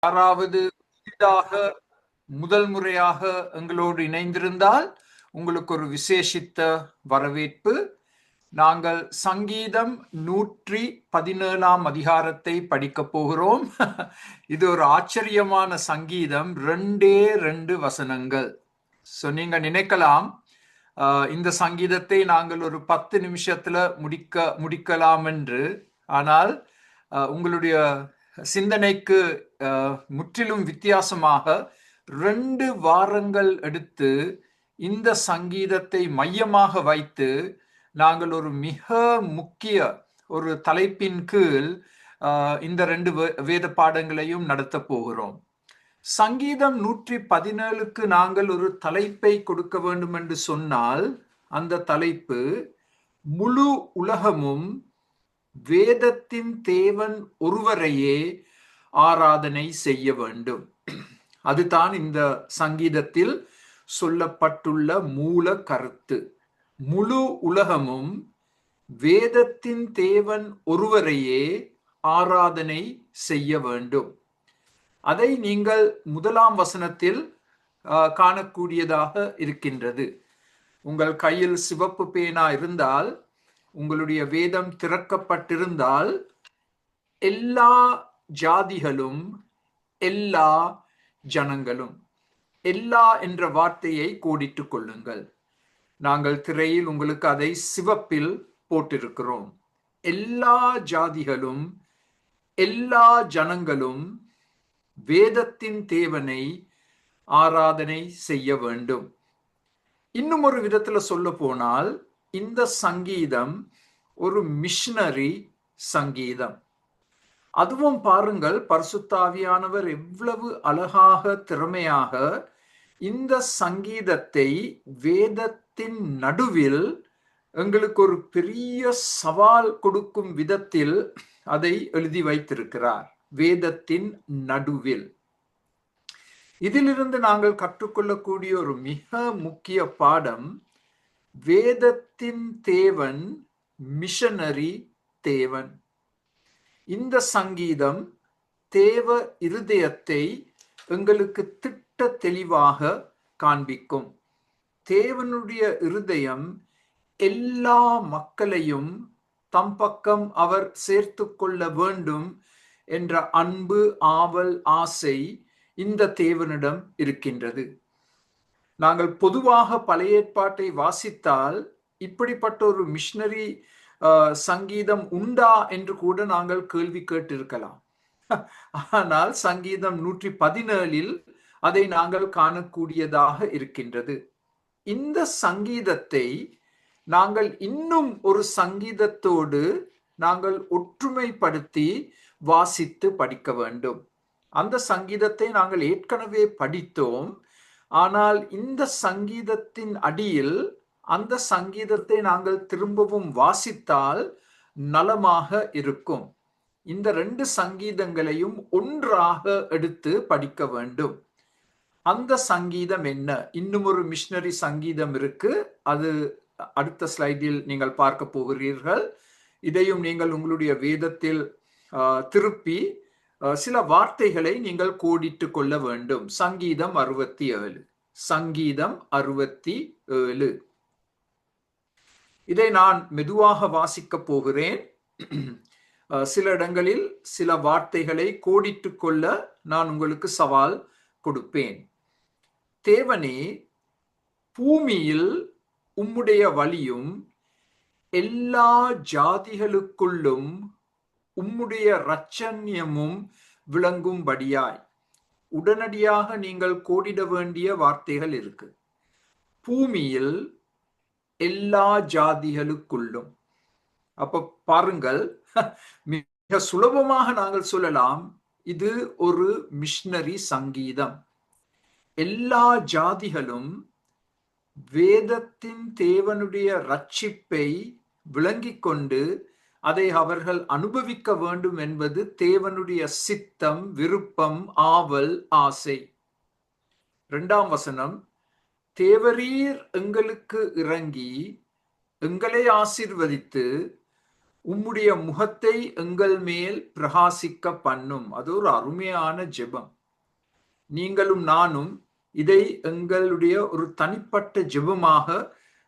யாராவது புதிதாக முதல் முறையாக எங்களோடு இணைந்திருந்தால் உங்களுக்கு ஒரு விசேஷித்த வரவேற்பு. நாங்கள் சங்கீதம் 117 அதிகாரத்தை படிக்கப் போகிறோம். இது ஒரு ஆச்சரியமான சங்கீதம், 2 வசனங்கள். நீங்க நினைக்கலாம் இந்த சங்கீதத்தை நாங்கள் ஒரு 10 நிமிஷத்துல முடிக்கலாம் என்று. ஆனால் உங்களுடைய சிந்தனைக்கு முற்றிலும் வித்தியாசமாக 2 வாரங்கள் எடுத்து இந்த சங்கீதத்தை மையமாக வைத்து நாங்கள் ஒரு மிக முக்கிய ஒரு தலைப்பின் கீழ் இந்த 2 வேத பாடங்களையும் நடத்த போகிறோம். சங்கீதம் 117க்கு நாங்கள் ஒரு தலைப்பை கொடுக்க வேண்டும் என்று சொன்னால் அந்த தலைப்பு முழு உலகமும் வேதத்தின் தேவன் ஒருவரையே ஆராதனை செய்ய வேண்டும். அதுதான் இந்த சங்கீதத்தில் சொல்லப்பட்டுள்ள மூல கருத்து. முழு உலகமும் வேதத்தின் தேவன் ஒருவரையே ஆராதனை செய்ய வேண்டும். அதை நீங்கள் 1 வசனத்தில் காணக்கூடியதாக இருக்கின்றது. உங்கள் கையில் சிவப்பு பேனா இருந்தால், உங்களுடைய வேதம் திறக்கப்பட்டிருந்தால், எல்லா ஜாதிகளும் எல்லா ஜனங்களும், எல்லா என்ற வார்த்தையை கோடிட்டுக் கொள்ளுங்கள். நாங்கள் திரையில் உங்களுக்கு அதை சிவப்பில் போட்டிருக்கிறோம். எல்லா ஜாதிகளும் எல்லா ஜனங்களும் வேதத்தின் தேவனை ஆராதனை செய்ய வேண்டும். இன்னும் ஒரு விதத்துல சொல்ல போனால் இந்த சங்கீதம் ஒரு மிஷனரி சங்கீதம். அதுவும் பாருங்கள், பரிசுத்த ஆவியானவர் எவ்வளவு அழகாக திறமையாக இந்த சங்கீதத்தை வேதத்தின் நடுவில் எங்களுக்கு ஒரு பெரிய சவால் கொடுக்கும் விதத்தில் அதை எழுதி வைத்திருக்கிறார். வேதத்தின் நடுவில். இதிலிருந்து நாங்கள் கற்றுக்கொள்ளக்கூடிய ஒரு மிக முக்கிய பாடம், வேதத்தின் தேவன் மிஷனரி தேவன். இந்த சங்கீதம் தேவ இருதயத்தை எங்களுக்கு திட்ட தெளிவாக காண்பிக்கும். தேவனுடைய இருதயம் எல்லா மக்களையும் தம் பக்கம் அவர் சேர்த்து கொள்ள வேண்டும் என்ற அன்பு, ஆவல், ஆசை இந்த தேவனிடம் இருக்கின்றது. நாங்கள் பொதுவாக பழைய ஏற்பாட்டை வாசித்தால் இப்படிப்பட்ட ஒரு மிஷனரி சங்கீதம் உண்டா என்று கூட நாங்கள் கேள்வி கேட்டிருக்கலாம். ஆனால் சங்கீதம் 117 அதை நாங்கள் காணக்கூடியதாக இருக்கின்றது. இந்த சங்கீதத்தை நாங்கள் இன்னும் ஒரு சங்கீதத்தோடு நாங்கள் ஒற்றுமைப்படுத்தி வாசித்து படிக்க வேண்டும். அந்த சங்கீதத்தை நாங்கள் ஏற்கனவே படித்தோம். ஆனால் இந்த சங்கீதத்தின் அடியில் அந்த சங்கீதத்தை நாங்கள் திரும்பவும் வாசித்தால் நலமாக இருக்கும். இந்த 2 சங்கீதங்களையும் ஒன்றாக எடுத்து படிக்க வேண்டும். அந்த சங்கீதம் என்ன? இன்னும் ஒரு மிஷனரி சங்கீதம் இருக்கு. அது அடுத்த ஸ்லைடில் நீங்கள் பார்க்க போகிறீர்கள். இதையும் நீங்கள் உங்களுடைய வேதத்தில் திருப்பி சில வார்த்தைகளை நீங்கள் கோடிட்டு கொள்ள வேண்டும். சங்கீதம் 67. இதை நான் மெதுவாக வாசிக்க போகிறேன். சில இடங்களில் சில வார்த்தைகளை கோடிட்டு கொள்ள நான் உங்களுக்கு சவால் கொடுப்பேன். தேவனே, பூமியில் உம்முடைய வழியும் எல்லா ஜாதிகளுக்குள்ளும் உம்முடைய இரட்சண்யமும் விளங்கும்படியாய். உடனடியாக நீங்கள் கோடிட வேண்டிய வார்த்தைகள் இருக்கு. பூமியில் எல்லா ஜாதிகளுக்குள்ளும். அப்ப பாருங்கள், மிக சுலபமாக நாங்கள் சொல்லலாம், இது ஒரு மிஷனரி சங்கீதம். எல்லா ஜாதிகளும் வேதத்தின் தேவனுடைய ரட்சிப்பை விளங்கிக் கொண்டு அதை அவர்கள் அனுபவிக்க வேண்டும் என்பது தேவனுடைய சித்தம், விருப்பம், ஆவல், ஆசை. 2 வசனம், தேவரீர் எங்களுக்கு இறங்கி எங்களை ஆசீர்வதித்து உம்முடைய முகத்தை எங்கள் மேல் பிரகாசிக்க பண்ணும். அது ஒரு அருமையான ஜெபம். நீங்களும் நானும் இதை எங்களுடைய ஒரு தனிப்பட்ட ஜெபமாக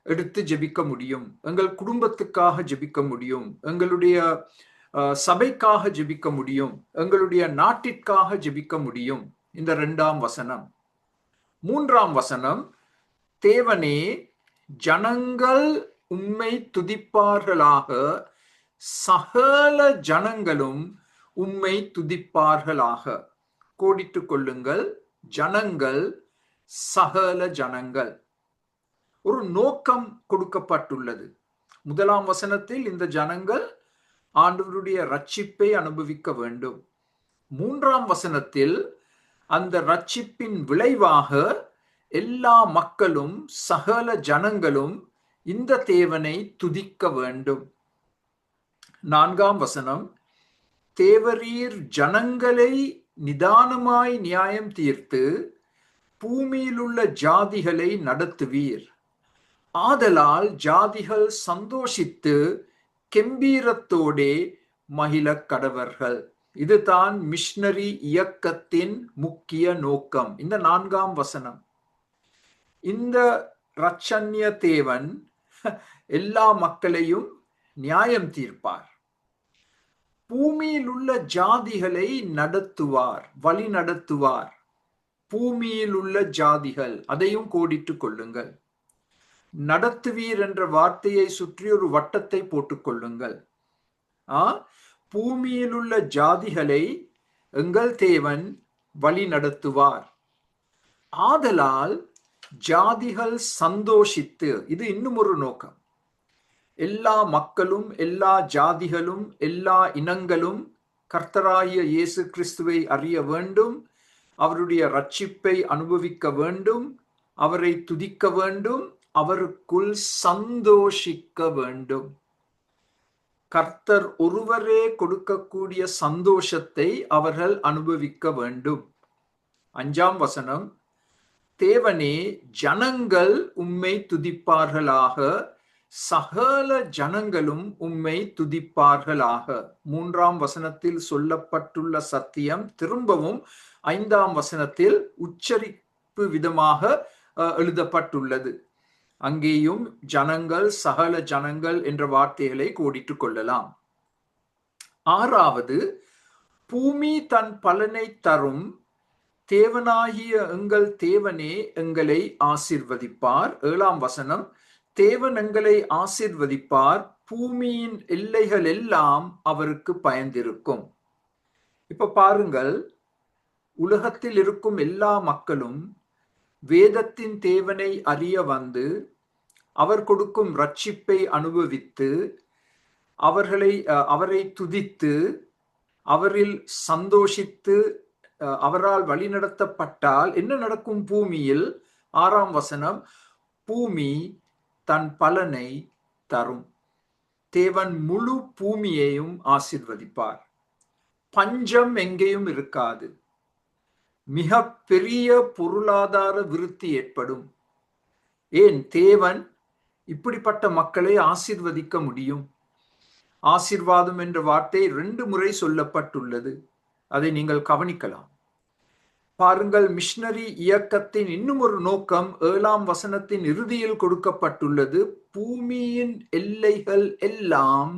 எடுத்து ஜெபிக்க முடியும். எங்கள் குடும்பத்துக்காக ஜெபிக்க முடியும், எங்களுடைய சபைக்காக ஜெபிக்க முடியும், எங்களுடைய நாட்டிற்காக ஜெபிக்க முடியும். இந்த 2ஆம் வசனம். 3ஆம் வசனம், தேவனே ஜனங்கள் உம்மை துதிப்பார்களாக, சகல ஜனங்களும் உம்மை துதிப்பார்களாக. கோடிட்டுக் கொள்ளுங்கள், ஜனங்கள், சகல ஜனங்கள். ஒரு நோக்கம் கொடுக்கப்பட்டுள்ளது. 1ஆம் வசனத்தில் இந்த ஜனங்கள் ஆண்டவருடைய ரட்சிப்பை அனுபவிக்க வேண்டும். 3ஆம் வசனத்தில் அந்த ரட்சிப்பின் விளைவாக எல்லா மக்களும், சகல ஜனங்களும் இந்த தேவனை துதிக்க வேண்டும். 4ஆம் வசனம், தேவரீர் ஜனங்களை நிதானமாய் நியாயம் தீர்த்து பூமியிலுள்ள ஜாதிகளை நடத்துவீர். ஆதலால் ஜாதிகள் சந்தோஷித்து கெம்பீரத்தோடே மகிழக் கடவர்கள். இதுதான் மிஷனரி இயக்கத்தின் முக்கிய நோக்கம். இந்த 4ஆம் வசனம். இந்த இரட்சண்ய தேவன் எல்லா மக்களையும் நியாயம் தீர்ப்பார். பூமியில் உள்ள ஜாதிகளை நடத்துவார், வழி நடத்துவார். பூமியில் உள்ள ஜாதிகள், அதையும் கோடிட்டுக் கொள்ளுங்கள். நடத்துவீர் என்ற வார்த்தையை சுற்றி ஒரு வட்டத்தை போட்டுக் கொள்ளுங்கள். பூமியில் உள்ள ஜாதிகளை எங்கள் தேவன் வழி நடத்துவார். ஆதலால் ஜாதிகள் சந்தோஷித்து, இது இன்னும் ஒரு நோக்கம். எல்லா மக்களும், எல்லா ஜாதிகளும், எல்லா இனங்களும் கர்த்தராகிய இயேசு கிறிஸ்துவை அறிய வேண்டும், அவருடைய ரட்சிப்பை அனுபவிக்க வேண்டும், அவரை துதிக்க வேண்டும், அவருக்குள் சந்தோஷிக்க வேண்டும். கர்த்தர் ஒருவரே கொடுக்கக்கூடிய சந்தோஷத்தை அவர்கள் அனுபவிக்க வேண்டும். 5ஆம் வசனம், தேவனே ஜனங்கள் உம்மை துதிப்பார்களாக, சகல ஜனங்களும் உம்மை துதிப்பார்களாக. 3ஆம் வசனத்தில் சொல்லப்பட்டுள்ள சத்தியம் திரும்பவும் 5ஆம் வசனத்தில் உச்சரிப்பு விதமாக எழுதப்பட்டுள்ளது. அங்கேயும் ஜனங்கள், சகல ஜனங்கள் என்ற வார்த்தைகளை கோடிட்டுக் கொள்ளலாம். 6வது, பூமி தன் பலனை தரும், தேவனாகிய எங்கள் தேவனே எங்களை ஆசீர்வதிப்பார். 7ஆம் வசனம், தேவன் எங்களை ஆசீர்வதிப்பார், பூமியின் எல்லைகள் எல்லாம் அவருக்கு பயந்திருக்கும். இப்ப பாருங்கள், உலகத்தில் இருக்கும் எல்லா மக்களும் வேதத்தின் தேவனை அறிய வந்து அவர் கொடுக்கும் ரட்சிப்பை அனுபவித்து அவரை துதித்து அவரில் சந்தோஷித்து அவரால் வழிநடத்தப்பட்டால் என்ன நடக்கும் பூமியில்? 6ஆம் வசனம், பூமி தன் பலனை தரும். தேவன் முழு பூமியையும் ஆசீர்வதிப்பார். பஞ்சம் எங்கேயும் இருக்காது. மிக பெரிய பொருளாதார விருத்தி ஏற்படும். ஏன்? தேவன் இப்படிப்பட்ட மக்களை ஆசீர்வதிக்க முடியும். ஆசீர்வாதம் என்ற வார்த்தை 2 முறை சொல்லப்பட்டுள்ளது. அதை நீங்கள் கவனிக்கலாம். பாருங்கள், மிஷனரி இயக்கத்தின் இன்னும் ஒரு நோக்கம் 7ஆம் வசனத்தின் இறுதியில் கொடுக்கப்பட்டுள்ளது. பூமியின் எல்லைகள் எல்லாம்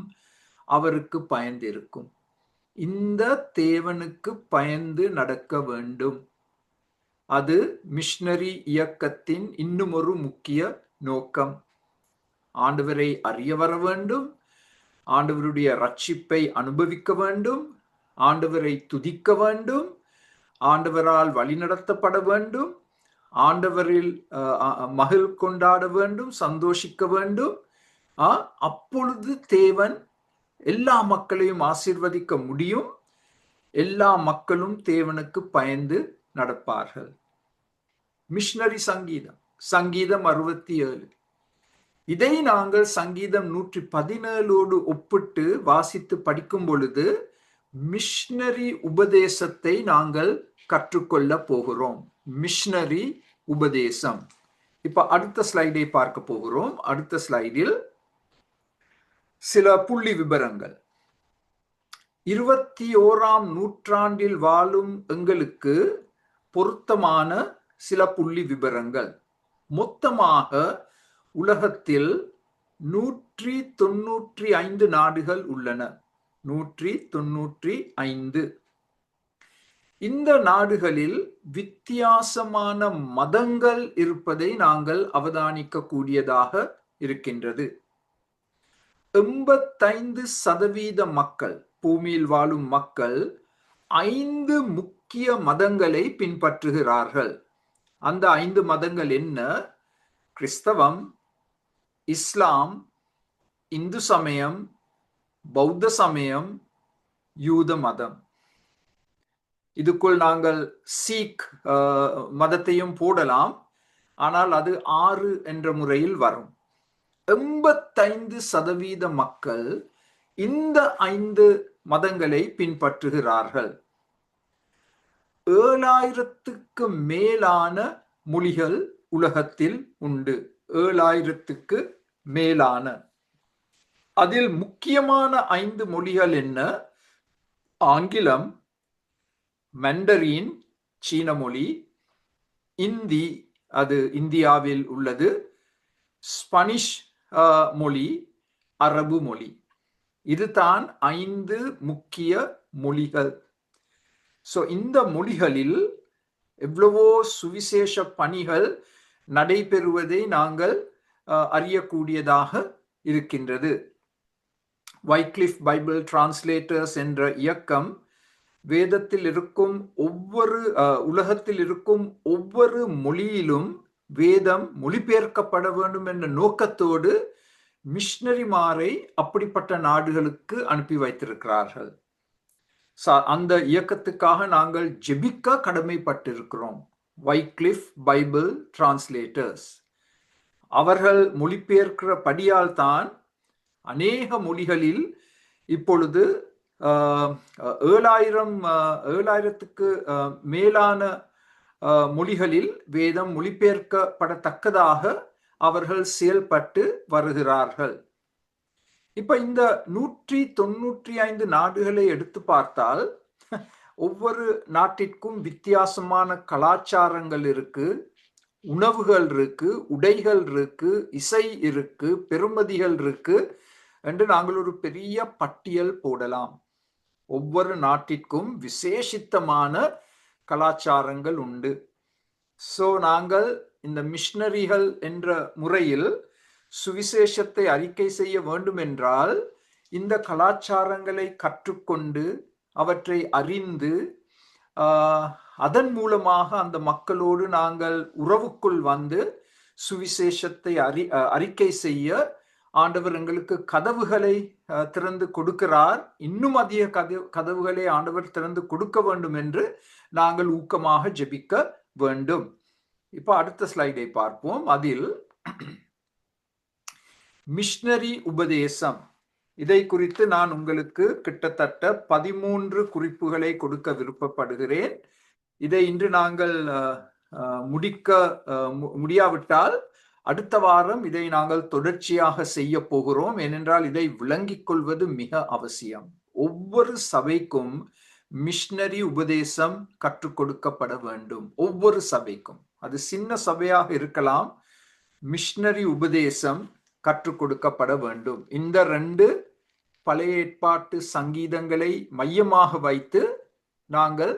அவருக்கு பயந்திருக்கும். இந்த தேவனுக்கு பயந்து நடக்க வேண்டும். அது மிஷனரி இயக்கத்தின் இன்னும் ஒரு முக்கிய நோக்கம். ஆண்டவரை அறிய வர வேண்டும், ஆண்டவருடைய ரட்சிப்பை அனுபவிக்க வேண்டும், ஆண்டவரை துதிக்க வேண்டும், ஆண்டவரால் வழிநடத்தப்பட வேண்டும், ஆண்டவரில் மகிழ் கொண்டாட வேண்டும், சந்தோஷிக்க வேண்டும். அப்பொழுது தேவன் எல்லா மக்களையும் ஆசீர்வதிக்க முடியும். எல்லா மக்களும் தேவனுக்கு பயந்து நடப்பார்கள். மிஷனரி சங்கீதம், சங்கீதம் 67. இதை நாங்கள் சங்கீதம் 117 ஒப்பிட்டு வாசித்து படிக்கும் பொழுது மிஷனரி உபதேசத்தை நாங்கள் கற்றுக்கொள்ள போகிறோம். மிஷனரி உபதேசம். இப்ப அடுத்த ஸ்லைடை பார்க்க போகிறோம். அடுத்த ஸ்லைடில் சில புள்ளி விபரங்கள். 21ஆம் நூற்றாண்டில் வாழும் எங்களுக்கு பொருத்தமான சில புள்ளி விபரங்கள். மொத்தமாக உலகத்தில் 195 நாடுகள் உள்ளன. 195. இந்த நாடுகளில் வித்தியாசமான மதங்கள் இருப்பதை நாங்கள் அவதானிக்க கூடியதாக இருக்கின்றது. 85% மக்கள், பூமியில் வாழும் மக்கள் 5 முக்கிய மதங்களை பின்பற்றுகிறார்கள். அந்த 5 மதங்கள் என்ன? கிறிஸ்தவம், இஸ்லாம், இந்து சமயம், பௌத்த சமயம், யூத மதம். இதுக்குள் நாங்கள் சீக் மதத்தையும் போடலாம், ஆனால் அது 6 என்ற முறையில் வரும். 85% மக்கள் இந்த 5 மதங்களை பின்பற்றுகிறார்கள். 7000க்கு மேலான மொழிகள் உலகத்தில் உண்டு. 7000க்கு மேலான. அதில் முக்கியமான 5 மொழிகள் என்ன? ஆங்கிலம், மண்டரின் சீன மொழி, இந்தி, அது இந்தியாவில் உள்ளது, ஸ்பானிஷ் மொழி, அரபு மொழி. இதுதான் 5 முக்கிய மொழிகள். இந்த மொழிகளில் எவ்வளவோ சுவிசேஷ பணிகள் நடைபெறுவதை நாங்கள் அறியக்கூடியதாக இருக்கின்றது. வைக்லிஃப் பைபிள் டிரான்ஸ்லேட்டர்ஸ் என்ற இயக்கம் வேதத்தில் இருக்கும் உலகத்தில் இருக்கும் ஒவ்வொரு மொழியிலும் வேதம் மொழிபெயர்க்கப்பட வேண்டும் என்ற நோக்கத்தோடு மிஷனரிமாரை அப்படிப்பட்ட நாடுகளுக்கு அனுப்பி வைத்திருக்கிறார்கள். அந்த இயக்கத்துக்காக நாங்கள் ஜெபிக்க கடமைப்பட்டிருக்கிறோம். வைக்லிஃப் பைபிள் டிரான்ஸ்லேட்டர்ஸ் அவர்கள் மொழிபெயர்க்கிற படியால் தான் அநேக மொழிகளில் இப்பொழுது 7000க்கு மேலான மொழிகளில் வேதம் மொழிபெயர்க்கப்படத்தக்கதாக அவர்கள் செயல்பட்டு வருகிறார்கள். இப்ப இந்த 195 நாடுகளை எடுத்து பார்த்தால் ஒவ்வொரு நாட்டிற்கும் வித்தியாசமான கலாச்சாரங்கள் இருக்கு, உணவுகள் இருக்கு, உடைகள் இருக்கு, இசை இருக்கு, பெருமதிகள் இருக்கு என்று நாங்கள் ஒரு பெரிய பட்டியல் போடலாம். ஒவ்வொரு நாட்டிற்கும் விசேஷித்தமான கலாச்சாரங்கள் உண்டு. நாங்கள் இந்த மிஷனரிகள் என்ற முறையில் சுவிசேஷத்தை அறிக்கை செய்ய வேண்டும் என்றால் இந்த கலாச்சாரங்களை கற்றுக்கொண்டு அவற்றை அறிந்து அதன் மூலமாக அந்த மக்களோடு நாங்கள் உறவுக்குள் வந்து சுவிசேஷத்தை அறிக்கை செய்ய ஆண்டவர் எங்களுக்கு கதவுகளை திறந்து கொடுக்கிறார். இன்னும் அதிக கதவுகளை ஆண்டவர் திறந்து கொடுக்க வேண்டும் என்று நாங்கள் ஊக்கமாக ஜெபிக்க வேண்டும். இப்ப அடுத்த ஸ்லைடை பார்ப்போம். அதில் மிஷனரி உபதேசம், இதை குறித்து நான் உங்களுக்கு கிட்டத்தட்ட 13 குறிப்புகளை கொடுக்க விருப்பப்படுகிறேன். இதை இன்று நாங்கள் முடிக்க முடியாவிட்டால் அடுத்த வாரம் இதை நாங்கள் தொடர்ச்சியாக செய்ய போகிறோம். ஏனென்றால் இதை விளங்கிக் கொள்வது மிக அவசியம். ஒவ்வொரு சபைக்கும் மிஷனரி உபதேசம் கற்றுக் கொடுக்கப்பட வேண்டும். ஒவ்வொரு சபைக்கும், அது சின்ன சபையாக இருக்கலாம், மிஷனரி உபதேசம் கற்றுக் கொடுக்கப்பட வேண்டும். இந்த 2 பழைய ஏற்பாட்டு சங்கீதங்களை மையமாக வைத்து நாங்கள்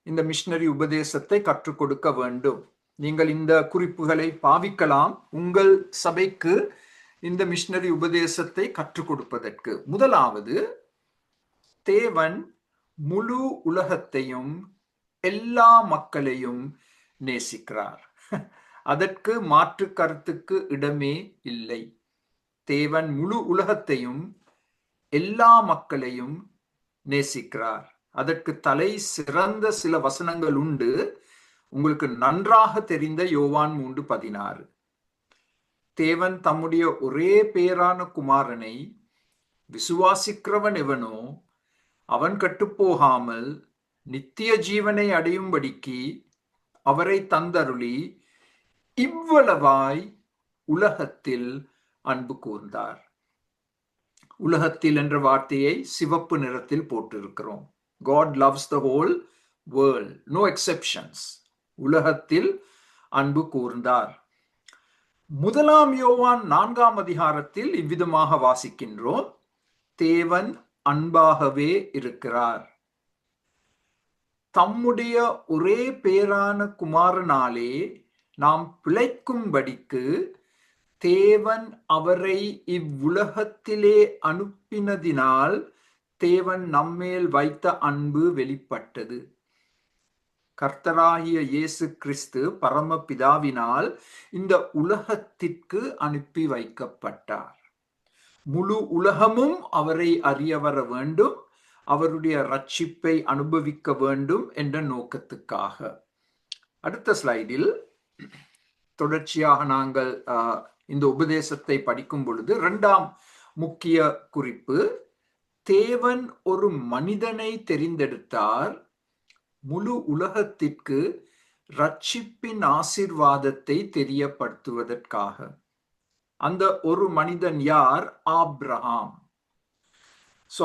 இந்த மிஷனரி உபதேசத்தை கற்றுக் கொடுக்க வேண்டும். நீங்கள் இந்த குறிப்புகளை பாவிக்கலாம் உங்கள் சபைக்கு இந்த மிஷனரி உபதேசத்தை கற்றுக் கொடுப்பதற்கு. முதலாவது, தேவன் முழு உலகத்தையும் எல்லா மக்களையும் நேசிக்கிறார். அதற்கு மாற்று கருத்துக்கு இடமே இல்லை. தேவன் முழு உலகத்தையும் எல்லா மக்களையும் நேசிக்கிறார். அதற்கு தலை சிறந்த சில வசனங்கள் உண்டு. உங்களுக்கு நன்றாக தெரிந்த யோவான் 3:16. தேவன் தம்முடைய ஒரே பேரான குமாரனை விசுவாசிக்கிறவன் எவனோ அவன் கட்டுப்போகாமல் நித்திய ஜீவனை அடையும்படிக்கு அவரை தந்தருளி இவ்வளவாய் உலகத்தில் அன்பு கூர்ந்தார். உலகத்தில் என்ற வார்த்தையை சிவப்பு நிறத்தில் போட்டிருக்கிறோம். God loves the whole world, no exceptions. உலகத்தில் அன்பு கூர்ந்தார். 1 யோவான் 4ஆம் அதிகாரத்தில் இவ்விதமாக வாசிக்கின்றோம், தேவன் அன்பாகவே இருக்கிறார். தம்முடைய ஒரே பேரான குமாரனாலே நாம் பிழைக்கும்படிக்கு தேவன் அவரை இவ்வுலகத்திலே அனுப்பினதினால் தேவன் நம்மேல் வைத்த அன்பு வெளிப்பட்டது. கர்த்தராகிய இயேசு கிறிஸ்து பரமபிதாவினால் இந்த உலகத்திற்கு அனுப்பி வைக்கப்பட்டார். முழு உலகமும் அவரை அறிய வர வேண்டும், அவருடைய ரட்சிப்பை அனுபவிக்க வேண்டும் என்ற நோக்கத்துக்காக. அடுத்த ஸ்லைடில் தொடர்ச்சியாக நாங்கள் இந்த உபதேசத்தை படிக்கும் பொழுது 2ஆம் முக்கிய குறிப்பு, தேவன் ஒரு மனிதனை தெரிந்தெடுத்தார் முழு உலகத்திற்கு ரட்சிப்பின் ஆசீர்வாதத்தை தெரியப்படுத்துவதற்காக. அந்த ஒரு மனிதன் யார்? ஆபிரகாம்.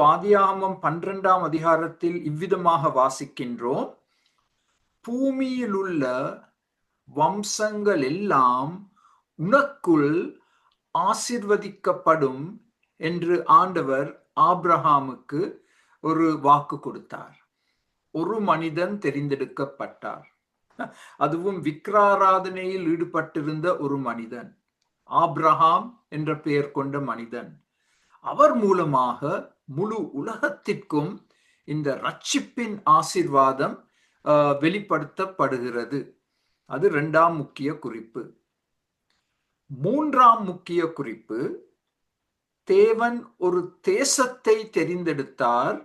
ஆதியாகமம் 12ஆம் அதிகாரத்தில் இவ்விதமாக வாசிக்கின்றோம், பூமியில் உள்ள வம்சங்கள் எல்லாம் உனக்குள் ஆசீர்வதிக்கப்படும் என்று ஆண்டவர் ஆபிரகாமுக்கு ஒரு வாக்கு கொடுத்தார். ஒரு மனிதன் தெரிந்தெடுக்கப்பட்டார், அதுவும் விக்கிராராதனையில் ஈடுபட்டிருந்த ஒரு மனிதன், ஆபிரகாம் என்ற பெயர் கொண்ட மனிதன். அவர் மூலமாக முழு உலகத்திற்கும் இந்த ரட்சிப்பின் ஆசீர்வாதம் வெளிப்படுத்தப்படுகிறது. அது 2ஆம் முக்கிய குறிப்பு. 3ஆம் முக்கிய குறிப்பு, தேவன் ஒரு தேசத்தை தெரிந்தெடுத்தார்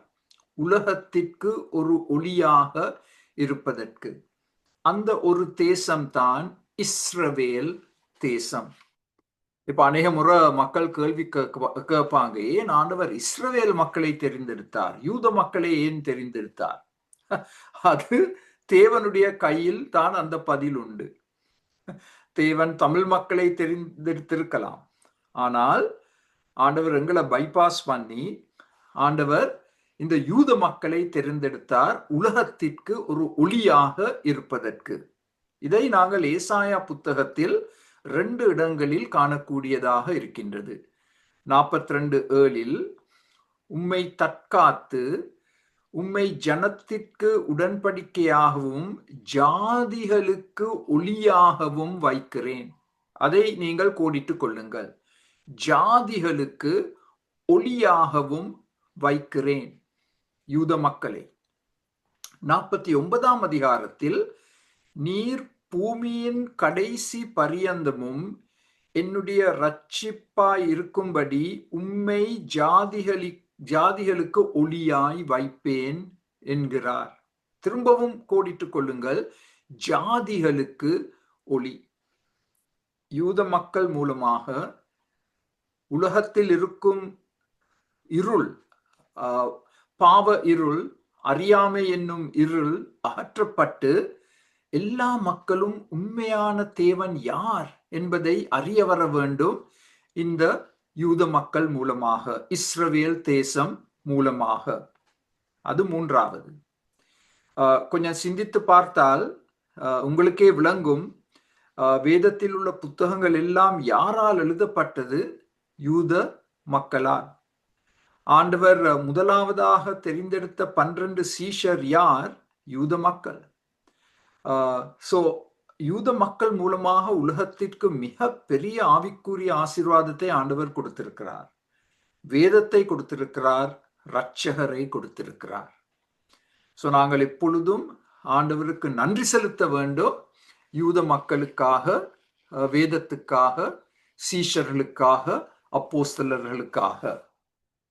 உலகத்திற்கு ஒரு ஒளியாக இருப்பதற்கு. அந்த ஒரு தேசம்தான் இஸ்ரவேல் தேசம். இப்ப அநேக முறை மக்கள் கேள்வி கேட்பாங்க, ஏன் ஆண்டவர் இஸ்ரவேல் மக்களை தெரிந்தெடுத்தார், யூத மக்களை ஏன் தெரிந்தெடுத்தார்? அது தேவனுடைய கையில் தான் அந்த பதில் உண்டு. தேவன் தமிழ் மக்களை தெரிந்தெடுத்திருக்கலாம், ஆனால் ஆண்டவர் எங்களை பைபாஸ் பண்ணி ஆண்டவர் இந்த யூத மக்களை தெரிந்தெடுத்தார் உலகத்திற்கு ஒரு ஒளியாக இருப்பதற்கு. இதை நாங்கள் ஏசாயா புத்தகத்தில் 2 இடங்களில் காணக்கூடியதாக இருக்கின்றது. 42:7 உம்மை தற்காத்து உம்மை ஜனத்திற்கு உடன்படிக்கையாகவும் ஜாதிகளுக்கு ஒளியாகவும் வைக்கிறேன். அதை நீங்கள் கோடிட்டுக் கொள்ளுங்கள், ஜாதிகளுக்கு ஒளியாகவும் வைக்கிறேன் யூத மக்களை. 49ஆம் அதிகாரத்தில் நீர் பூமியின் கடைசி பரியந்தமும் என்னுடைய ரட்சிப்பாய் இருக்கும்படி உம்மை ஜாதிகளுக்கு ஒளியாய் வைப்பேன் என்கிறார். திரும்பவும் கோடிட்டுக் கொள்ளுங்கள், ஜாதிகளுக்கு ஒளி. யூத மக்கள் மூலமாக உலகத்தில் இருக்கும் இருள், பாவ இருள், அறியாமை என்னும் இருள் அகற்றப்பட்டு எல்லா மக்களும் உண்மையான தேவன் யார் என்பதை அறிய வர வேண்டும். இந்த யூத மக்கள் மூலமாக, இஸ்ரவேல் தேசம் மூலமாக. அது 3ஆவது. கொஞ்சம் சிந்தித்து பார்த்தால் உங்களுக்கே விளங்கும், வேதத்தில் உள்ள புத்தகங்கள் எல்லாம் யாரால் எழுதப்பட்டது? யூத மக்களால். ஆண்டவர் முதலாவதாக தெரிந்தெடுத்த 12 சீஷர் யார்? யூத மக்கள். யூத மக்கள் மூலமாக உலகத்திற்கு மிக பெரிய ஆவிக்குரிய ஆசீர்வாதத்தை ஆண்டவர் கொடுத்திருக்கிறார். வேதத்தை கொடுத்திருக்கிறார், இரட்சகரை கொடுத்திருக்கிறார். நாங்கள் எப்பொழுதும் ஆண்டவருக்கு நன்றி செலுத்த வேண்டும், யூத மக்களுக்காக, வேதத்துக்காக, சீஷர்களுக்காக, அப்போஸ்தலர்களுக்காக.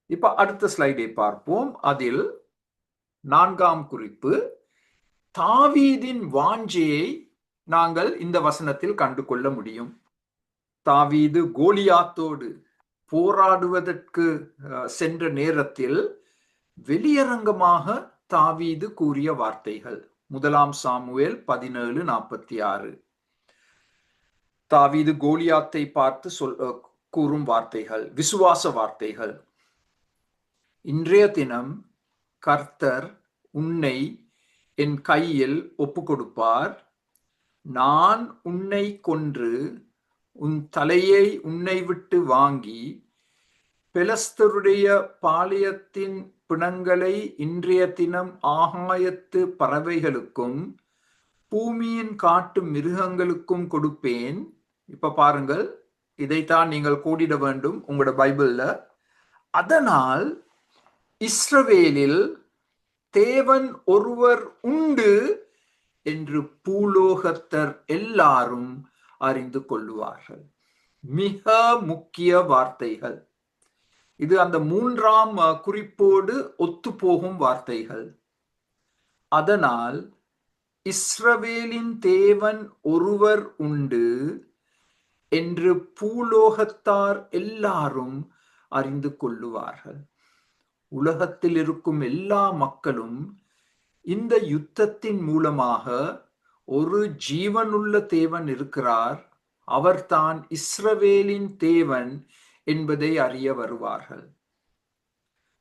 இப்ப அடுத்த ஸ்லைடை பார்ப்போம். அதில் 4ஆம் குறிப்பு, தாவீதின் வாஞ்சையை நாங்கள் இந்த வசனத்தில் கண்டு கொள்ள முடியும். தாவீது கோலியாத்தோடு போராடுவதற்கு சென்ற நேரத்தில் வெளியரங்கமாக தாவீது கூறிய வார்த்தைகள். 1 சாமுவேல் 17:46. தாவீது கோலியாத்தை பார்த்து கூறும் வார்த்தைகள், விசுவாச வார்த்தைகள். இன்றைய தினம் கர்த்தர் உன்னை என் கையில் ஒப்பு கொடுப்பார். நான் உன்னை கொன்று உன் தலையை உன்னை விட்டு வாங்கி பெலஸ்தருடைய பாளையத்தின் பிணங்களை இன்றைய தினம் ஆகாயத்து பறவைகளுக்கும் பூமியின் காட்டு மிருகங்களுக்கும் கொடுப்பேன். இப்ப பாருங்கள், இதைத்தான் நீங்கள் கோடிட வேண்டும் உங்களோட பைபிள்ல. அதனால் இஸ்ரவேலில் தேவன் ஒருவர் உண்டு என்று பூலோகத்தர் எல்லாரும் அறிந்து கொள்ளுவார்கள். மிக முக்கிய வார்த்தைகள் இது. அந்த 3ஆம் குறிப்போடு ஒத்துப்போகும் வார்த்தைகள். அதனால் இஸ்ரவேலின் தேவன் ஒருவர் உண்டு என்று பூலோகத்தார் எல்லாரும் அறிந்து கொள்ளுவார்கள். உலகத்தில் இருக்கும் எல்லா மக்களும் இந்த யுத்தத்தின் மூலமாக ஒரு ஜீவனுள்ள தேவன் இருக்கிறார், அவர்தான் இஸ்ரவேலின் தேவன் என்பதை அறிய வருவார்கள்.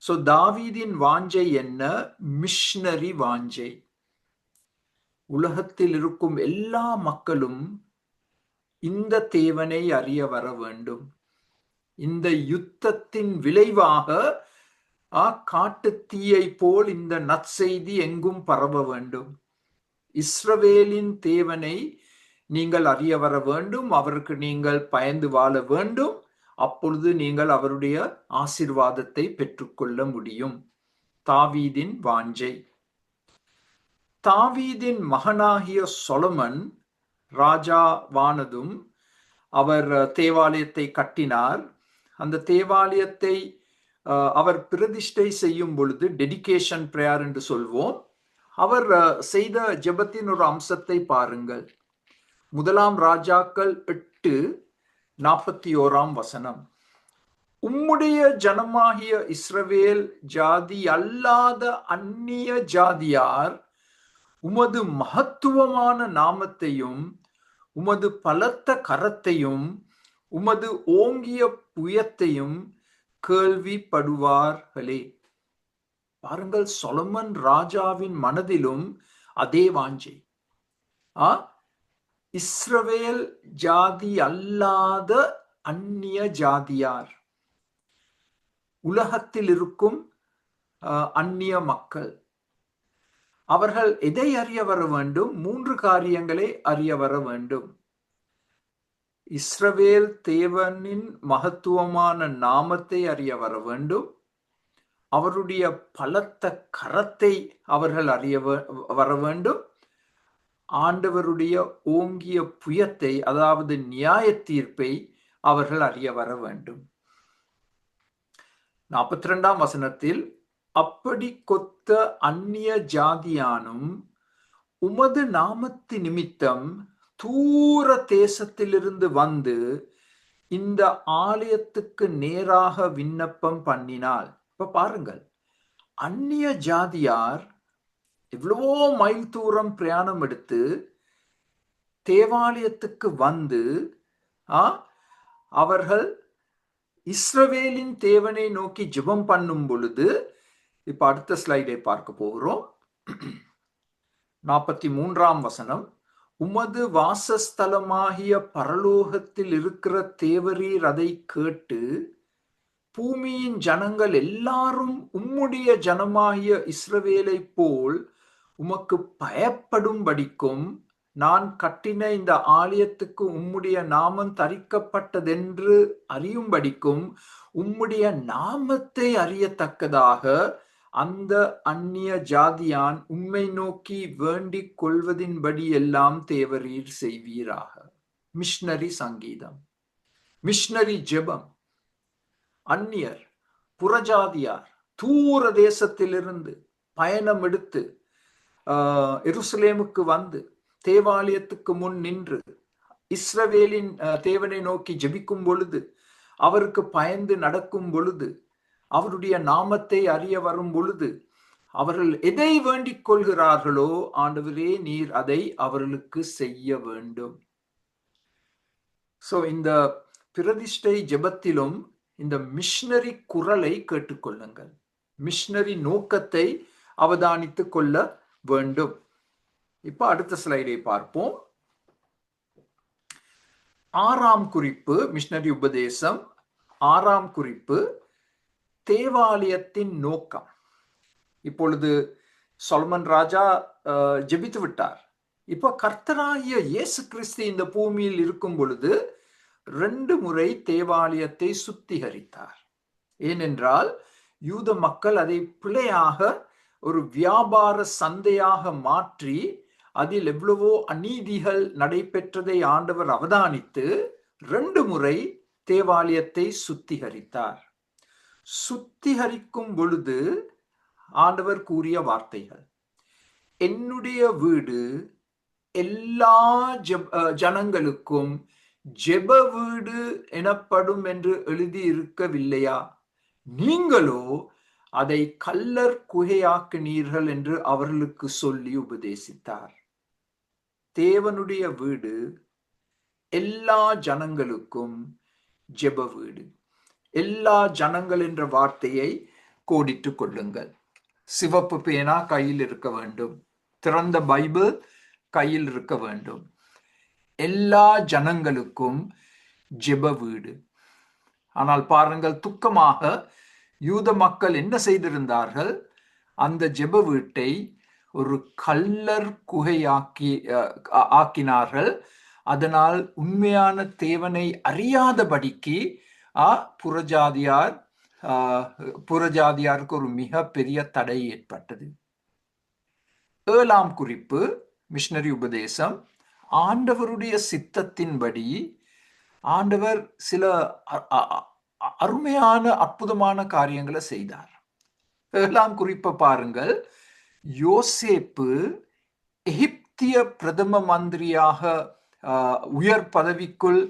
சோ தாவீதின் வாஞ்சை என்ன? மிஷனரி வாஞ்சை. உலகத்தில் இருக்கும் எல்லா மக்களும் இந்த தேவனை அறிய வர வேண்டும். இந்த யுத்தத்தின் விளைவாக காட்டு தீயை போல் இந்த நற்செய்தி எங்கும் பரவ வேண்டும். இஸ்ரவேலின் தேவனை நீங்கள் அறிய வர வேண்டும், அவருக்கு நீங்கள் பயந்து வாழ வேண்டும். அப்பொழுது நீங்கள் அவருடைய ஆசீர்வாதத்தை பெற்றுக்கொள்ள முடியும். தாவீதின் வாஞ்சை. தாவீதின் மகனாகிய சொலமன் ராஜாவானதும் அவர் தேவாலயத்தை கட்டினார். அந்த தேவாலயத்தை அவர் பிரதிஷ்டை செய்யும் பொழுது, டெடிகேஷன் பிரேயர் என்று சொல்வோம், அவர் செய்த ஜெபத்தின் ஒரு அம்சத்தை பாருங்கள். 1 ராஜாக்கள் 8:41. உம்முடைய ஜனமாகிய இஸ்ரவேல் ஜாதி அல்லாத அந்நிய ஜாதியார் உமது மகத்துவமான நாமத்தையும் உமது பலத்த கரத்தையும் உமது ஓங்கிய புயத்தையும் கேள்விப்படுவார்களே. பாருங்கள், சொலமன் ராஜாவின் மனதிலும் அதே வாஞ்சை. இஸ்ரவேல் ஜாதி அல்லாத அந்நிய ஜாதியார், உலகத்தில் இருக்கும் அந்நிய மக்கள், அவர்கள் எதை அறிய வர வேண்டும்? 3 காரியங்களை அறிய வர வேண்டும். இஸ்ரவேல் தேவனின் மகத்துவமான நாமத்தை அறிய வர வேண்டும், அவருடைய பலத்த கரத்தை அவர்கள் அறிய வர வேண்டும், ஆண்டவருடைய ஓங்கிய புயத்தை, அதாவது நியாய தீர்ப்பை அவர்கள் அறிய வர வேண்டும். 42ஆம் வசனத்தில், அப்படி கொத்த அந்நிய ஜாதியானும் உமது நாமத்து நிமித்தம் தூர தேசத்திலிருந்து வந்து இந்த ஆலயத்துக்கு நேராக விண்ணப்பம் பண்ணினாள். இப்ப பாருங்கள், அந்நிய ஜாதியார் எவ்வளவோ மைல் தூரம் பிரயாணம் எடுத்து தேவாலயத்துக்கு வந்து அவர்கள் இஸ்ரவேலின் தேவனை நோக்கி ஜெபம் பண்ணும் பொழுது, இப்ப அடுத்த ஸ்லைடை பார்க்க போகிறோம். 43ஆம் வசனம், உமது வாசஸ்தலமாகிய பரலோகத்தில் இருக்கிற தேவரீர் அதை கேட்டு பூமியின் ஜனங்கள் எல்லாரும் உம்முடைய ஜனமாகிய இஸ்ரவேலை போல் உமக்கு பயப்படும்படிக்கும் நான் கட்டின இந்த ஆலயத்துக்கு உம்முடைய நாமம் தரிக்கப்பட்டதென்று அறியும்படிக்கும் உம்முடைய நாமத்தை அறியத்தக்கதாக அந்த அந்நிய ஜாதியான் உம்மை நோக்கி வேண்டிக் கொள்வதின்படி எல்லாம் தேவரீர் செய்வீராக. மிஷனரி சங்கீதம், மிஷனரி ஜெபம். அந்நியர், புறஜாதியார் தூர தேசத்திலிருந்து பயணம் எடுத்து எருசலேமுக்கு வந்து தேவாலயத்துக்கு முன் நின்று இஸ்ரவேலின் தேவனை நோக்கி ஜெபிக்கும் பொழுது, அவருக்கு பயந்து நடக்கும் பொழுது, அவருடைய நாமத்தை அறிய வரும் பொழுது, அவர்கள் எதை வேண்டிக் கொள்கிறார்களோ ஆண்டவரே நீர் அதை அவர்களுக்கு செய்ய வேண்டும். சோ இந்த பிரதிஷ்டை ஜெபத்திலும் இந்த மிஷனரி குரலை கேட்டுக்கொள்ளுங்கள். மிஷனரி நோக்கத்தை அவதானித்துக் கொள்ள வேண்டும். இப்ப அடுத்த ஸ்லைடை பார்ப்போம். 6ஆம் குறிப்பு, மிஷனரி உபதேசம் 6ஆம் குறிப்பு, தேவாலயத்தின் நோக்கம். இப்பொழுது சொலமன் ராஜா ஜெபித்து விட்டார். இப்போ கர்த்தராகிய இயேசு கிறிஸ்து இந்த பூமியில் இருக்கும் பொழுது 2 முறை தேவாலயத்தை சுத்திகரித்தார். ஏனென்றால் யூத மக்கள் அதை பிழையாக ஒரு வியாபார சந்தையாக மாற்றி அதில் எவ்வளவோ அநீதிகள் நடைபெற்றதை ஆண்டவர் அவதானித்து 2 முறை தேவாலயத்தை சுத்திகரித்தார். சுத்திகரிக்கும் பொழுது ஆண்டவர் கூறிய வார்த்தைகள், என்னுடைய வீடு எல்லா ஜனங்களுக்கும் ஜெப வீடு எனப்படும் என்று எழுதி இருக்கவில்லையா? நீங்களோ அதை கல்லர் குகையாக்கினீர்கள் என்று அவர்களுக்கு சொல்லி உபதேசித்தார். தேவனுடைய வீடு எல்லா ஜனங்களுக்கும் ஜெப வீடு. எல்லா ஜனங்கள் என்ற வார்த்தையை கோடிட்டுக் கொள்ளுங்கள். சிவப்பு பேனா கையில் இருக்க வேண்டும். திறந்த பைபிள் கையில் இருக்க வேண்டும். எல்லா ஜனங்களுக்கும் ஜெப வீடு. ஆனால் பாருங்கள், துக்கமாக யூத மக்கள் என்ன செய்திருந்தார்கள்? அந்த ஜெப வீட்டை ஒரு கல்லர் ஆக்கினார்கள். அதனால் உண்மையான தேவனை அறியாதபடிக்கு புறஜாதியாருக்கு ஒரு மிக பெரிய தடை ஏற்பட்டது. 7ஆம் குறிப்பு, மிஷனரி உபதேசம், ஆண்டவருடைய சித்தத்தின்படி ஆண்டவர் சில அருமையான அற்புதமான காரியங்களை செய்தார். 7ஆம் குறிப்பை பாருங்கள். யோசேப்பு எகிப்திய பிரதம மந்திரியாக உயர் பதவிக்குள்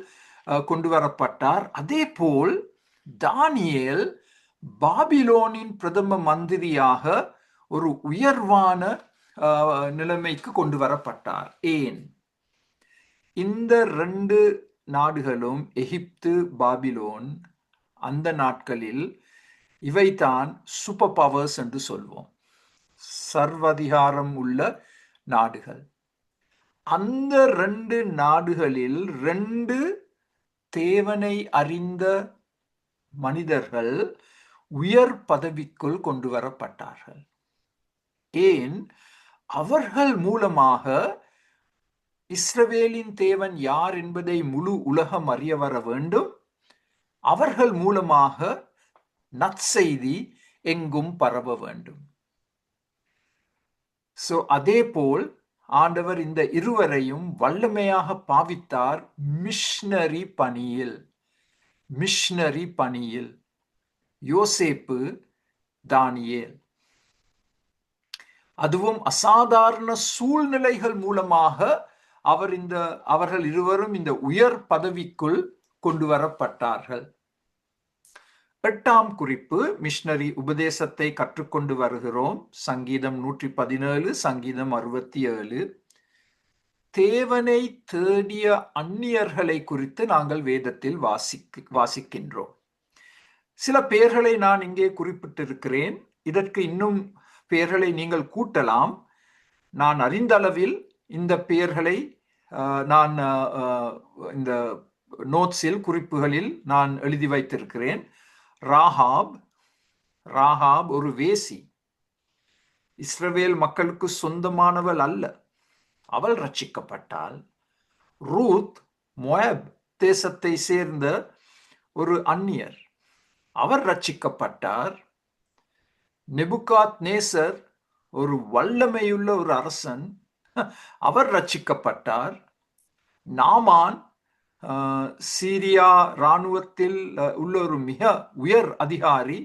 கொண்டு வரப்பட்டார். அதே போல் தானியேல் பாபிலோனின் பிரதம மந்திரியாக ஒரு உயர்வான நிலைமைக்கு கொண்டு வரப்பட்டார். ஏன்? இந்த 2 நாடுகளும், எகிப்து, பாபிலோன், அந்த நாட்களில் இவைதான் சூப்பர் பவர்ஸ் என்று சொல்வோம், சர்வதிகாரம் உள்ள நாடுகள். அந்த 2 நாடுகளில் 2 தேவனை அறிந்த மனிதர்கள் உயர் பதவிக்குள் கொண்டு வரப்பட்டார்கள். ஏன்? அவர்கள் மூலமாக இஸ்ரவேலின் தேவன் யார் என்பதை முழு உலகம் அறிய வர வேண்டும். அவர்கள் மூலமாக நற்செய்தி எங்கும் பரவ வேண்டும். அதே போல் ஆண்டவர் இந்த இருவரையும் வல்லமையாக பாவித்தார் மிஷனரி பணியில். யோசேப்பு, தானியேல். அதுவும் அசாதாரண சூழ்நிலைகள் மூலமாக அவர்கள் இருவரும் இந்த உயர் பதவிக்குள் கொண்டு வரப்பட்டார்கள். 8ஆம் குறிப்பு, மிஷனரி உபதேசத்தை கற்றுக்கொண்டு வருகிறோம். சங்கீதம் 117, சங்கீதம் 67. தேவனை தேடிய அந்நியர்களை குறித்து நாங்கள் வேதத்தில் வாசிக்கின்றோம். சில பெயர்களை நான் இங்கே குறிப்பிட்டிருக்கிறேன். இதற்கு இன்னும் பெயர்களை நீங்கள் கூட்டலாம். நான் அறிந்த அளவில் இந்த பெயர்களை நான் இந்த நோட்ஸில், குறிப்புகளில் நான் எழுதி வைத்திருக்கிறேன். ராகாப் ஒரு வேசி, இஸ்ரவேல் மக்களுக்கு சொந்தமானவள் அல்ல, அவள் ரட்சிக்கப்பட்டாள். ரூத் மோயாப் தேசத்தை சேர்ந்த ஒரு அந்நியர், அவர் ரட்சிக்கப்பட்டார். நெபுகாத்நேசர் ஒரு வல்லமையுள்ள ஒரு அரசன், அவர் ரட்சிக்கப்பட்டார். நாமான் சீரியா இராணுவத்தில் உள்ள ஒரு மிக உயர் அதிகாரி,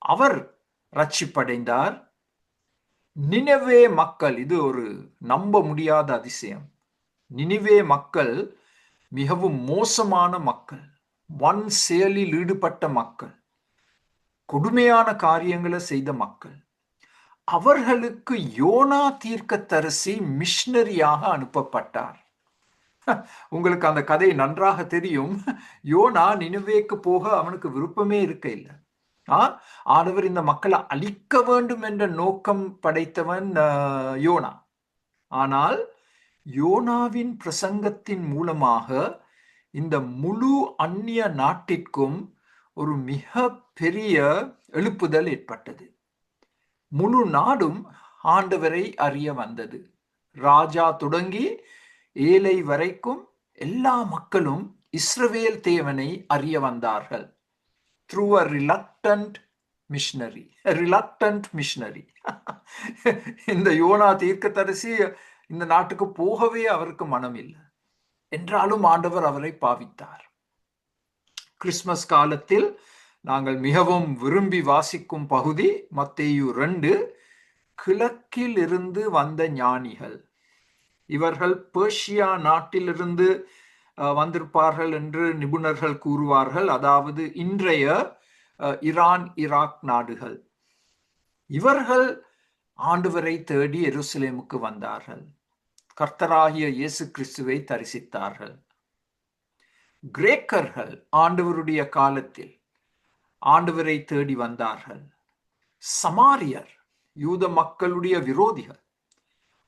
அவர் ரட்சிப்படைந்தார். நினிவே மக்கள், இது ஒரு நம்ப முடியாத அதிசயம். நினிவே மக்கள் மிகவும் மோசமான மக்கள், வன் செயலில் ஈடுபட்ட மக்கள், கொடுமையான காரியங்களை செய்த மக்கள். அவர்களுக்கு யோனா தீர்க்கதரிசி மிஷனரியாக அனுப்பப்பட்டார். உங்களுக்கு அந்த கதை நன்றாக தெரியும். யோனா நினிவேக்கு போக அவனுக்கு விருப்பமே இருக்க இல்லை. ஆண்டவர் இந்த மக்களை அழிக்க வேண்டும் என்ற நோக்கம் படைத்தவன் யோனா. ஆனால் யோனாவின் பிரசங்கத்தின் மூலமாக இந்த முழு அந்நிய நாட்டிற்கும் ஒரு மிக பெரிய எழுப்புதல் ஏற்பட்டது. முழு நாடும் ஆண்டவரை அறிய வந்தது. ராஜா தொடங்கி ஏழை வரைக்கும் எல்லா மக்களும் இஸ்ரவேல் தேவனை அறிய வந்தார்கள். through a reluctant missionary. இந்த யோனா தீர்க்கதரிசி இந்த நாட்டுக்கு போகவே அவருக்கு மனம் இல்லை. என்றாலும் ஆண்டவர் அவரை பாவித்தார். கிறிஸ்துமஸ் காலத்தில் நாங்கள் மிகவும் விரும்பி வாசிக்கும் பகுதி மத்தேயு 2. கிழக்கில் இருந்து வந்த ஞானிகள். இவர்கள் பெர்ஷியா நாட்டிலிருந்து வந்திருப்பார்கள் என்று நிபுணர்கள் கூறுவார்கள். அதாவது இன்றைய ஈரான், ஈராக் நாடுகள். இவர்கள் ஆண்டவரை தேடி எருசலேமுக்கு வந்தார்கள். கர்த்தராகிய இயேசு கிறிஸ்துவை தரிசித்தார்கள். கிரேக்கர்கள் ஆண்டவருடைய காலத்தில் ஆண்டவரை தேடி வந்தார்கள். சமாரியர், யூத மக்களுடைய விரோதிகள்,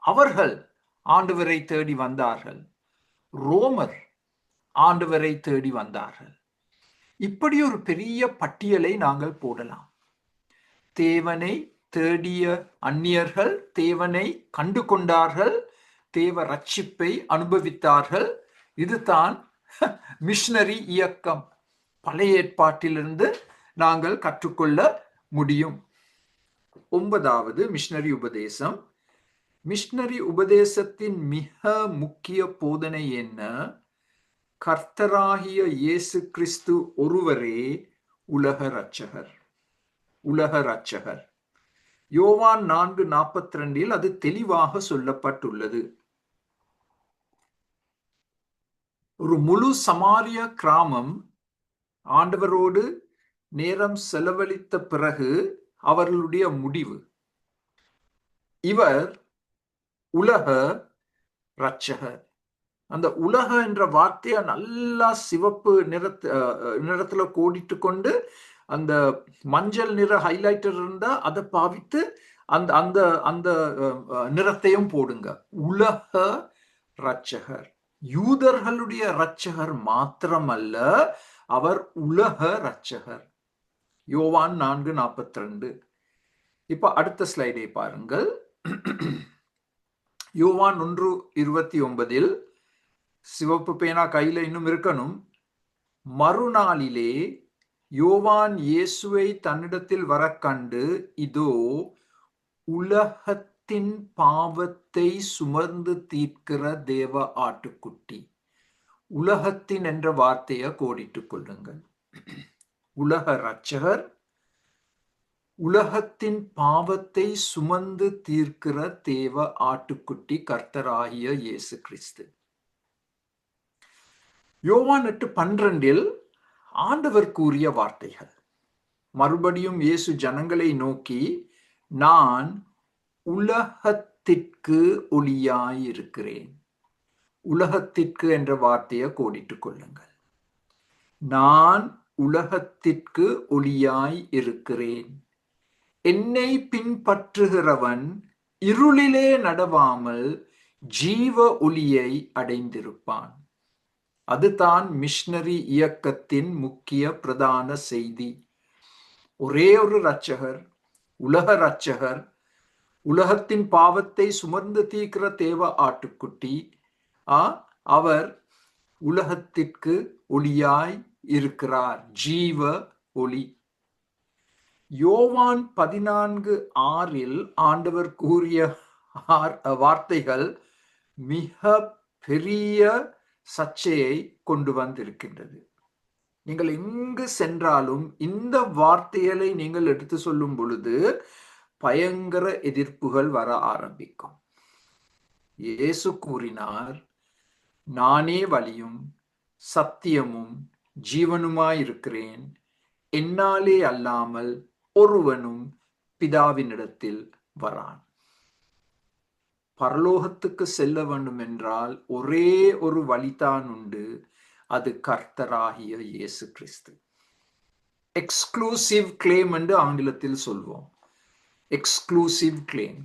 அவர்கள் ஆண்டவரை தேடி வந்தார்கள். ரோமர் ஆண்டவரை தேடி வந்தார்கள். இப்படி ஒரு பெரிய பட்டியலை நாங்கள் போடலாம். தேவனை தேடிய அந்நியர்கள் தேவனை கண்டு கொண்டார்கள், தேவ ரட்சிப்பை அனுபவித்தார்கள். இதுதான் மிஷனரி இயக்கம். பழைய ஏற்பாட்டிலிருந்து நாங்கள் கற்றுக்கொள்ள முடியும். 9வது மிஷனரி உபதேசம். மிஷனரி உபதேசத்தின் மிக முக்கிய போதனை என்ன? கர்த்தராகிய இயேசு கிறிஸ்து ஒருவரே உலக இரட்சகர். உலக இரட்சகர். யோவான் 4:42 அது தெளிவாக சொல்லப்பட்டுள்ளது. ஒரு முழு சமாரிய கிராமம் ஆண்டவரோடு நேரம் செலவழித்த பிறகு அவர்களுடைய முடிவு, இவர் உலக இரட்சகர். அந்த உலக என்ற வார்த்தையை நல்லா சிவப்பு நிறத்துல கோடிட்டு கொண்டு அந்த மஞ்சள் நிற ஹைலைட்டர் இருந்தா அதை பாவித்து அந்த அந்த அந்த நிறத்தையும் போடுங்க. உலக இரட்சகர். யூதர்களுடைய இரட்சகர் மாத்திரமல்ல, அவர் உலக இரட்சகர். யோவான் 4:42. இப்ப அடுத்த ஸ்லைடை பாருங்கள். யோவான் 1:29 சிவப்பு பேனா கையில இன்னும் இருக்கணும். மறுநாளிலே யோவான் இயேசுவை தன்னிடத்தில் வர கண்டு, இதோ உலகத்தின் பாவத்தை சுமந்து தீர்க்கிற தேவ ஆட்டுக்குட்டி. உலகத்தின் என்ற வார்த்தையை கோடிட்டுக் கொள்ளுங்கள். உலக இரட்சகர், உலகத்தின் பாவத்தை சுமந்து தீர்க்கிற தேவ ஆட்டுக்குட்டி கர்த்தராகிய இயேசு கிறிஸ்து. யோவான் 8:12 ஆண்டவர் கூறிய வார்த்தைகள். மறுபடியும் இயேசு ஜனங்களை நோக்கி, நான் உலகத்திற்கு ஒளியாயிருக்கிறேன். உலகத்திற்கு என்ற வார்த்தையை கோடிட்டுக் கொள்ளுங்கள். நான் உலகத்திற்கு ஒளியாய் இருக்கிறேன். என்னை பின்பற்றுகிறவன் இருளிலே நடவாமல் ஜீவ ஒளியை அடைந்திருப்பான். அதுதான் மிஷனரி இயக்கத்தின் முக்கிய பிரதான செய்தி. ஒரே ஒரு இரட்சகர், உலக இரட்சகர், உலகத்தின் பாவத்தை சுமந்து தீர்க்கிற தேவ ஆட்டுக்குட்டி. அவர் உலகத்திற்கு ஒளியாய் இருக்கிறார், ஜீவ ஒளி. யோவான் 14:6 ஆண்டவர் கூறிய வார்த்தைகள் மிக பெரிய சர்ச்சையை கொண்டு வந்திருக்கின்றது. நீங்கள் எங்கு சென்றாலும் இந்த வார்த்தைகளை நீங்கள் எடுத்து சொல்லும் பொழுது பயங்கர எதிர்ப்புகள் வர ஆரம்பிக்கும். இயேசு கூறினார், நானே வழியும் சத்தியமும் ஜீவனுமாயிருக்கிறேன், என்னாலே அல்லாமல் ஒருவனும் பிதாவினிடத்தில் வரான். பரலோகத்துக்கு செல்ல வேண்டும் என்றால் ஒரே ஒரு வழிதான் உண்டு, அது கர்த்தராகிய இயேசு கிறிஸ்து. எக்ஸ்க்ளூசிவ் கிளைம் என்று ஆங்கிலத்தில் சொல்வோம். Exclusive claim.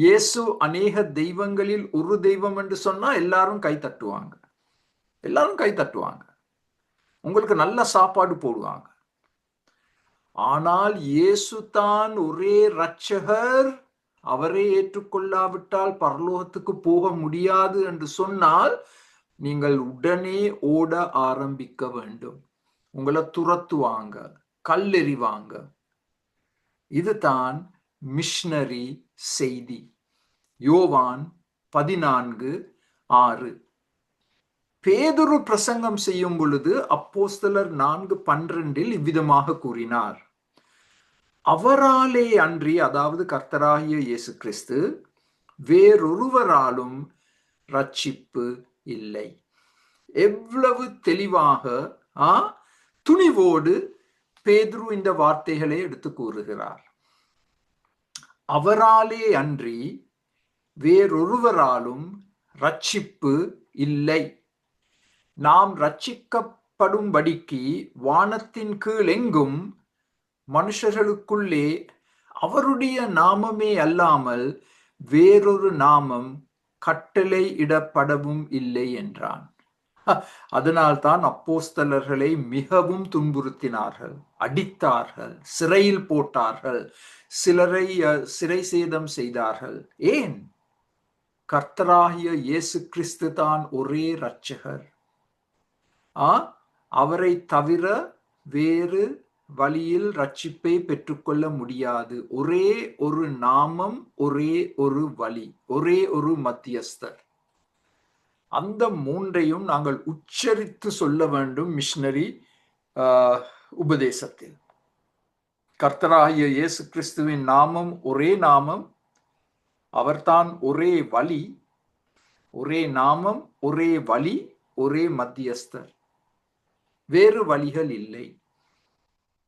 இயேசு அநேக தெய்வங்களில் ஒரு தெய்வம் என்று சொன்னா எல்லாரும் கை தட்டுவாங்க. எல்லாரும் கை தட்டுவாங்க, உங்களுக்கு நல்ல சாப்பாடு போடுவாங்க. ஆனால் இயேசு தான் ஒரே இரட்சகர், அவரை ஏற்றுக்கொள்ளாவிட்டால் பரலோகத்துக்கு போக முடியாது என்று சொன்னால் நீங்கள் உடனே ஓட ஆரம்பிக்க வேண்டும். உங்களை துரத்துவாங்க, கல்லெறிவாங்க. இதுதான் மிஷனரி செய்தி. யோவான் 14:6. பேதுரு பிரசங்கம் செய்யும் பொழுது அப்போஸ்தலர் 4:12 இவ்விதமாக கூறினார், அவராலே அன்றி, அதாவது கர்த்தராகிய இயேசு கிறிஸ்து, வேறொருவராலும் ரட்சிப்பு இல்லை. எவ்வளவு தெளிவாக துணிவோடு பேதுரு இந்த வார்த்தைகளை எடுத்து கூறுகிறார். அவராலே அன்றி வேறொருவராலும் ரட்சிப்பு இல்லை. நாம் ரட்சிக்கப்படும்படிக்கு வானத்தின் கீழ் எங்கும் மனுஷர்களுக்குள்ளே அவருடைய நாமமே அல்லாமல் வேறொரு நாமம் கட்டளை இடப்படவும் இல்லை என்றான். அதனால்தான் அப்போஸ்தலர்களை மிகவும் துன்புறுத்தினார்கள், அடித்தார்கள், சிறையில் போட்டார்கள், சிலரை சிறை சேதம் செய்தார்கள். ஏன்? கர்த்தராகிய இயேசு கிறிஸ்து தான் ஒரே இரட்சகர். அவரை தவிர வேறு வழியில் ரட்சிப்பை பெற்றுக்கொள்ள முடியாது. ஒரே ஒரு நாமம், ஒரே ஒரு வழி, ஒரே ஒரு மத்தியஸ்தர். அந்த மூன்றையும் நாங்கள் உச்சரித்து சொல்ல வேண்டும் மிஷனரி உபதேசத்தில். கர்த்தராகிய இயேசு கிறிஸ்துவின் நாமம் ஒரே நாமம், அவர்தான் ஒரே வழி, ஒரே நாமம், ஒரே வழி, ஒரே மத்தியஸ்தர். வேறு வழிகள் இல்லை,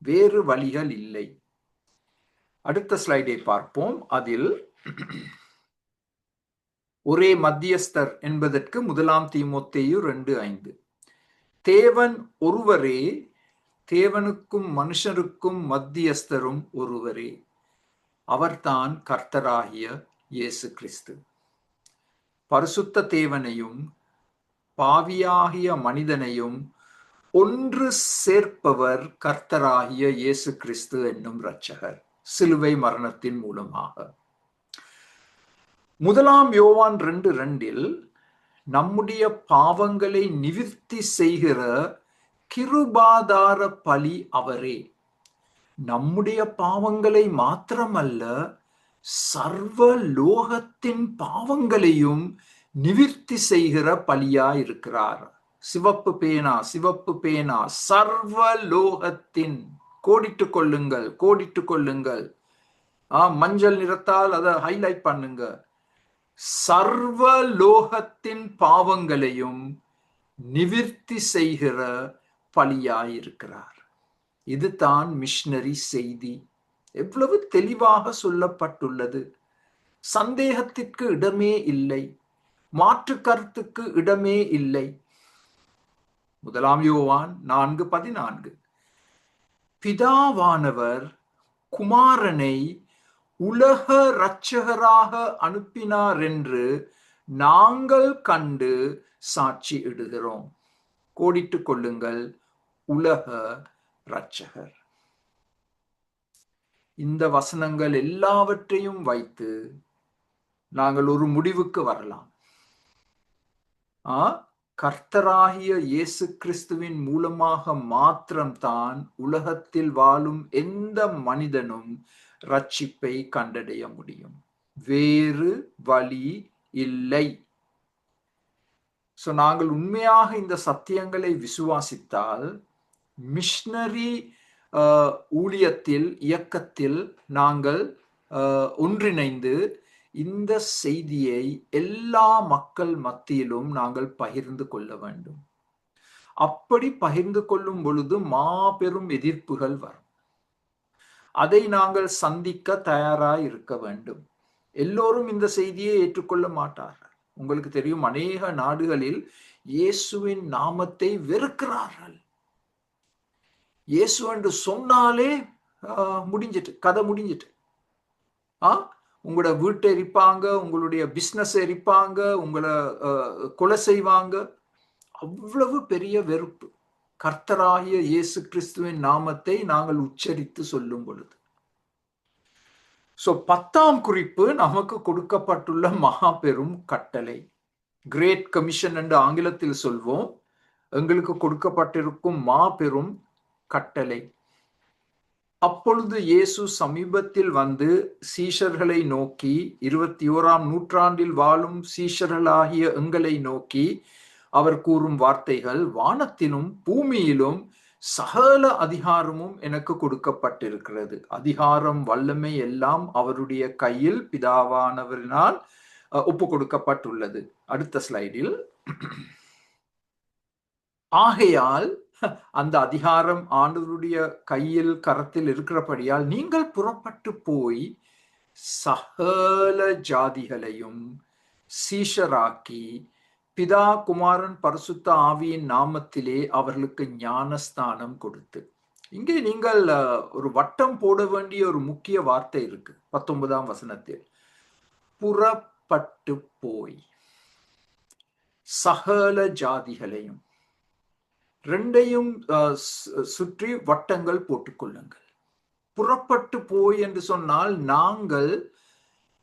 வேறு வழிகள் இல்லை. அடுத்த ஸ்லைடை பார்ப்போம். அதில் ஒரே மத்தியஸ்தர் என்பதற்கு 1 தீமோத்தேயு 2:5. தேவன் ஒருவரே, தேவனுக்கும் மனுஷருக்கும் மத்தியஸ்தரும் ஒருவரே, அவர்தான் கர்த்தராகிய இயேசு கிறிஸ்து. பரிசுத்த தேவனையும் பாவியாகிய மனிதனையும் ஒன்று சேர்ப்பவர் கர்த்தராகிய இயேசு கிறிஸ்து என்னும் இரட்சகர், சிலுவை மரணத்தின் மூலமாக. 1 யோவான் 2:2 நம்முடைய பாவங்களை நிவிர்த்தி செய்கிற கிருபாதார பலி அவரே. நம்முடைய பாவங்களை மாத்திரமல்ல, சர்வ லோகத்தின் பாவங்களையும் நிவிர்த்தி செய்கிற பலியாயிருக்கிறார். சிவப்பு பேனா, சிவப்பு பேனா, சர்வ லோகத்தின். கோடிட்டு கொள்ளுங்கள், கோடிட்டு கொள்ளுங்கள். மஞ்சள் நிறத்தால் அதை ஹைலைட் பண்ணுங்க. சர்வ லோகத்தின் பாவங்களையும் நிவிர்த்தி செய்கிற பலியாயிருக்கிறார். இதுதான் மிஷனரி செய்தி. எவ்வளவு தெளிவாக சொல்லப்பட்டுள்ளது. சந்தேகத்திற்கு இடமே இல்லை, மாற்று கருத்துக்கு இடமே இல்லை. 1 யோவான் 4:14 பிதாவானவர் குமாரனை உலக இரட்சகராக அனுப்பினார் என்று நாங்கள் கண்டு சாட்சி இடுகிறோம். கோடிட்டு கொள்ளுங்கள், உலக இரட்சகர். இந்த வசனங்கள் எல்லாவற்றையும் வைத்து நாங்கள் ஒரு முடிவுக்கு வரலாம். கர்த்தராகிய இயேசு கிறிஸ்துவின் மூலமாக மாத்திரம்தான் உலகத்தில் வாழும் எந்த மனிதனும் ரட்சிப்பை கண்டடைய முடியும். வேறு வழி இல்லை. நாங்கள் உண்மையாக இந்த சத்தியங்களை விசுவாசித்தால் மிஷனரி ஊழியத்தில், இயக்கத்தில் நாங்கள் ஒன்றிணைந்து இந்த செய்தியை எல்லா மக்கள் மத்தியிலும் நாங்கள் பகிர்ந்து கொள்ள வேண்டும். அப்படி பகிர்ந்து கொள்ளும் பொழுது மாபெரும் எதிர்ப்புகள் வரும். அதை நாங்கள் சந்திக்க தயாராய் இருக்க வேண்டும். எல்லோரும் இந்த செய்தியை ஏற்றுக்கொள்ள மாட்டார்கள். உங்களுக்கு தெரியும், அநேக நாடுகளில் இயேசுவின் நாமத்தை வெறுக்கிறார்கள். இயேசு என்று சொன்னாலே முடிஞ்சிட்டு, கதை முடிஞ்சிட்டு. உங்களோட வீட்டை எரிப்பாங்க, உங்களுடைய பிசினஸ் எரிப்பாங்க, உங்களை கொலை செய்வாங்க. அவ்வளவு பெரிய வெறுப்பு கர்த்தராகிய இயேசு கிறிஸ்துவின் நாமத்தை நாங்கள் உச்சரித்து சொல்லும் பொழுது. சோ 10ஆம் குறிப்பு நமக்கு கொடுக்கப்பட்டுள்ள மகா பெரும் கட்டளை, கிரேட் கமிஷன் என்று ஆங்கிலத்தில் சொல்வோம். எங்களுக்கு கொடுக்கப்பட்டிருக்கும் மாபெரும் கட்டளை. அப்பொழுது இயேசு சமீபத்தில் வந்து சீஷர்களை நோக்கி, 21ஆம் நூற்றாண்டில் வாழும் சீஷர்களாகிய எங்களை நோக்கி அவர் கூறும் வார்த்தைகள், வானத்திலும் பூமியிலும் சகல அதிகாரமும் எனக்கு கொடுக்கப்பட்டிருக்கிறது. அதிகாரம் வல்லமை எல்லாம் அவருடைய கையில் பிதாவானவரினால் ஒப்பு கொடுக்கப்பட்டுள்ளது. அடுத்த ஸ்லைடில், ஆகையால் அந்த அதிகாரம் ஆண்டவருடைய கையில் கரத்தில் இருக்கிறபடியால் நீங்கள் புறப்பட்டு போய் சகல ஜாதிகளையும் சீஷராக்கி பிதா குமாரன் பரிசுத்த ஆவியின் நாமத்திலே அவர்களுக்கு ஞானஸ்தானம் கொடுத்து. இங்கே நீங்கள் ஒரு வட்டம் போட வேண்டிய ஒரு முக்கிய வார்த்தை இருக்கு 19ஆம் வசனத்தில், புறப்பட்டு போய் சகல ஜாதிகளையும். ரெண்டையும் சுற்றி வட்டங்கள் போட்டுக்கொள்ளுங்கள். புறப்பட்டு போய் என்று சொன்னால் நாங்கள்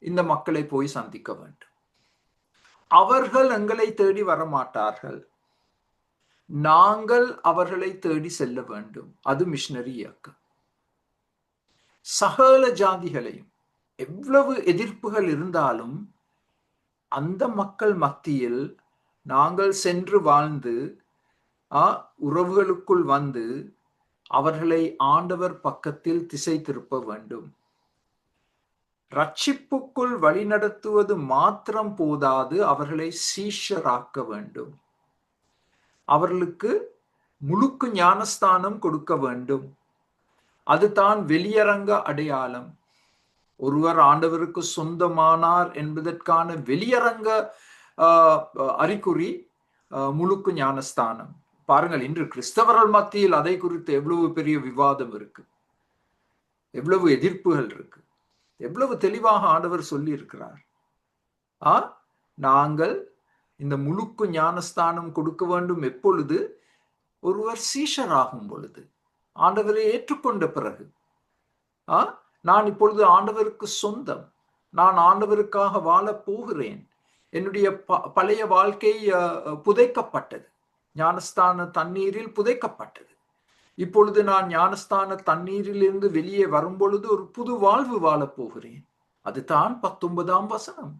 இந்த மக்களை போய் சந்திக்க வேண்டும். அவர்கள் எங்களை தேடி வரமாட்டார்கள், நாங்கள் அவர்களை தேடி செல்ல வேண்டும். அது மிஷனரி இயக்கம். சகல ஜாதிகளையும், எவ்வளவு எதிர்ப்புகள் இருந்தாலும் அந்த மக்கள் மத்தியில் நாங்கள் சென்று வாழ்ந்து உறவுகளுக்குள் வந்து அவர்களை ஆண்டவர் பக்கத்தில் திசை திருப்ப வேண்டும். ரட்சிப்புக்குள் வழிநடத்துவது மாத்திரம் போதாது, அவர்களை சீஷராக்க வேண்டும். அவர்களுக்கு முழுக்கு ஞானஸ்தானம் கொடுக்க வேண்டும். அதுதான் வெளியரங்க அடையாளம். ஒருவர் ஆண்டவருக்கு சொந்தமானார் என்பதற்கான வெளியரங்க அறிகுறி முழுக்கு ஞானஸ்தானம். பாருங்கள், இன்று கிறிஸ்தவர்கள் மத்தியில் அதை குறித்து எவ்வளவு பெரிய விவாதம் இருக்கு, எவ்வளவு எதிர்ப்புகள் இருக்கு. எவ்வளவு தெளிவாக ஆண்டவர் சொல்லி இருக்கிறார். நாங்கள் இந்த முழுக்கு ஞானஸ்தானம் கொடுக்க வேண்டும் எப்பொழுது? ஒருவர் சீஷராகும் பொழுது, ஆண்டவரை ஏற்றுக்கொண்ட பிறகு. நான் இப்பொழுது ஆண்டவருக்கு சொந்தம், நான் ஆண்டவருக்காக வாழ போகிறேன், என்னுடைய பழைய வாழ்க்கை புதைக்கப்பட்டது, ஞானஸ்தான தண்ணீரில் புதைக்கப்பட்டது. இப்பொழுது நான் ஞானஸ்தான தண்ணீரிலிருந்து வெளியே வரும் பொழுது ஒரு புது வாழ்வு வாழப் போகிறேன். அதுதான் 19ஆம் வசனம்.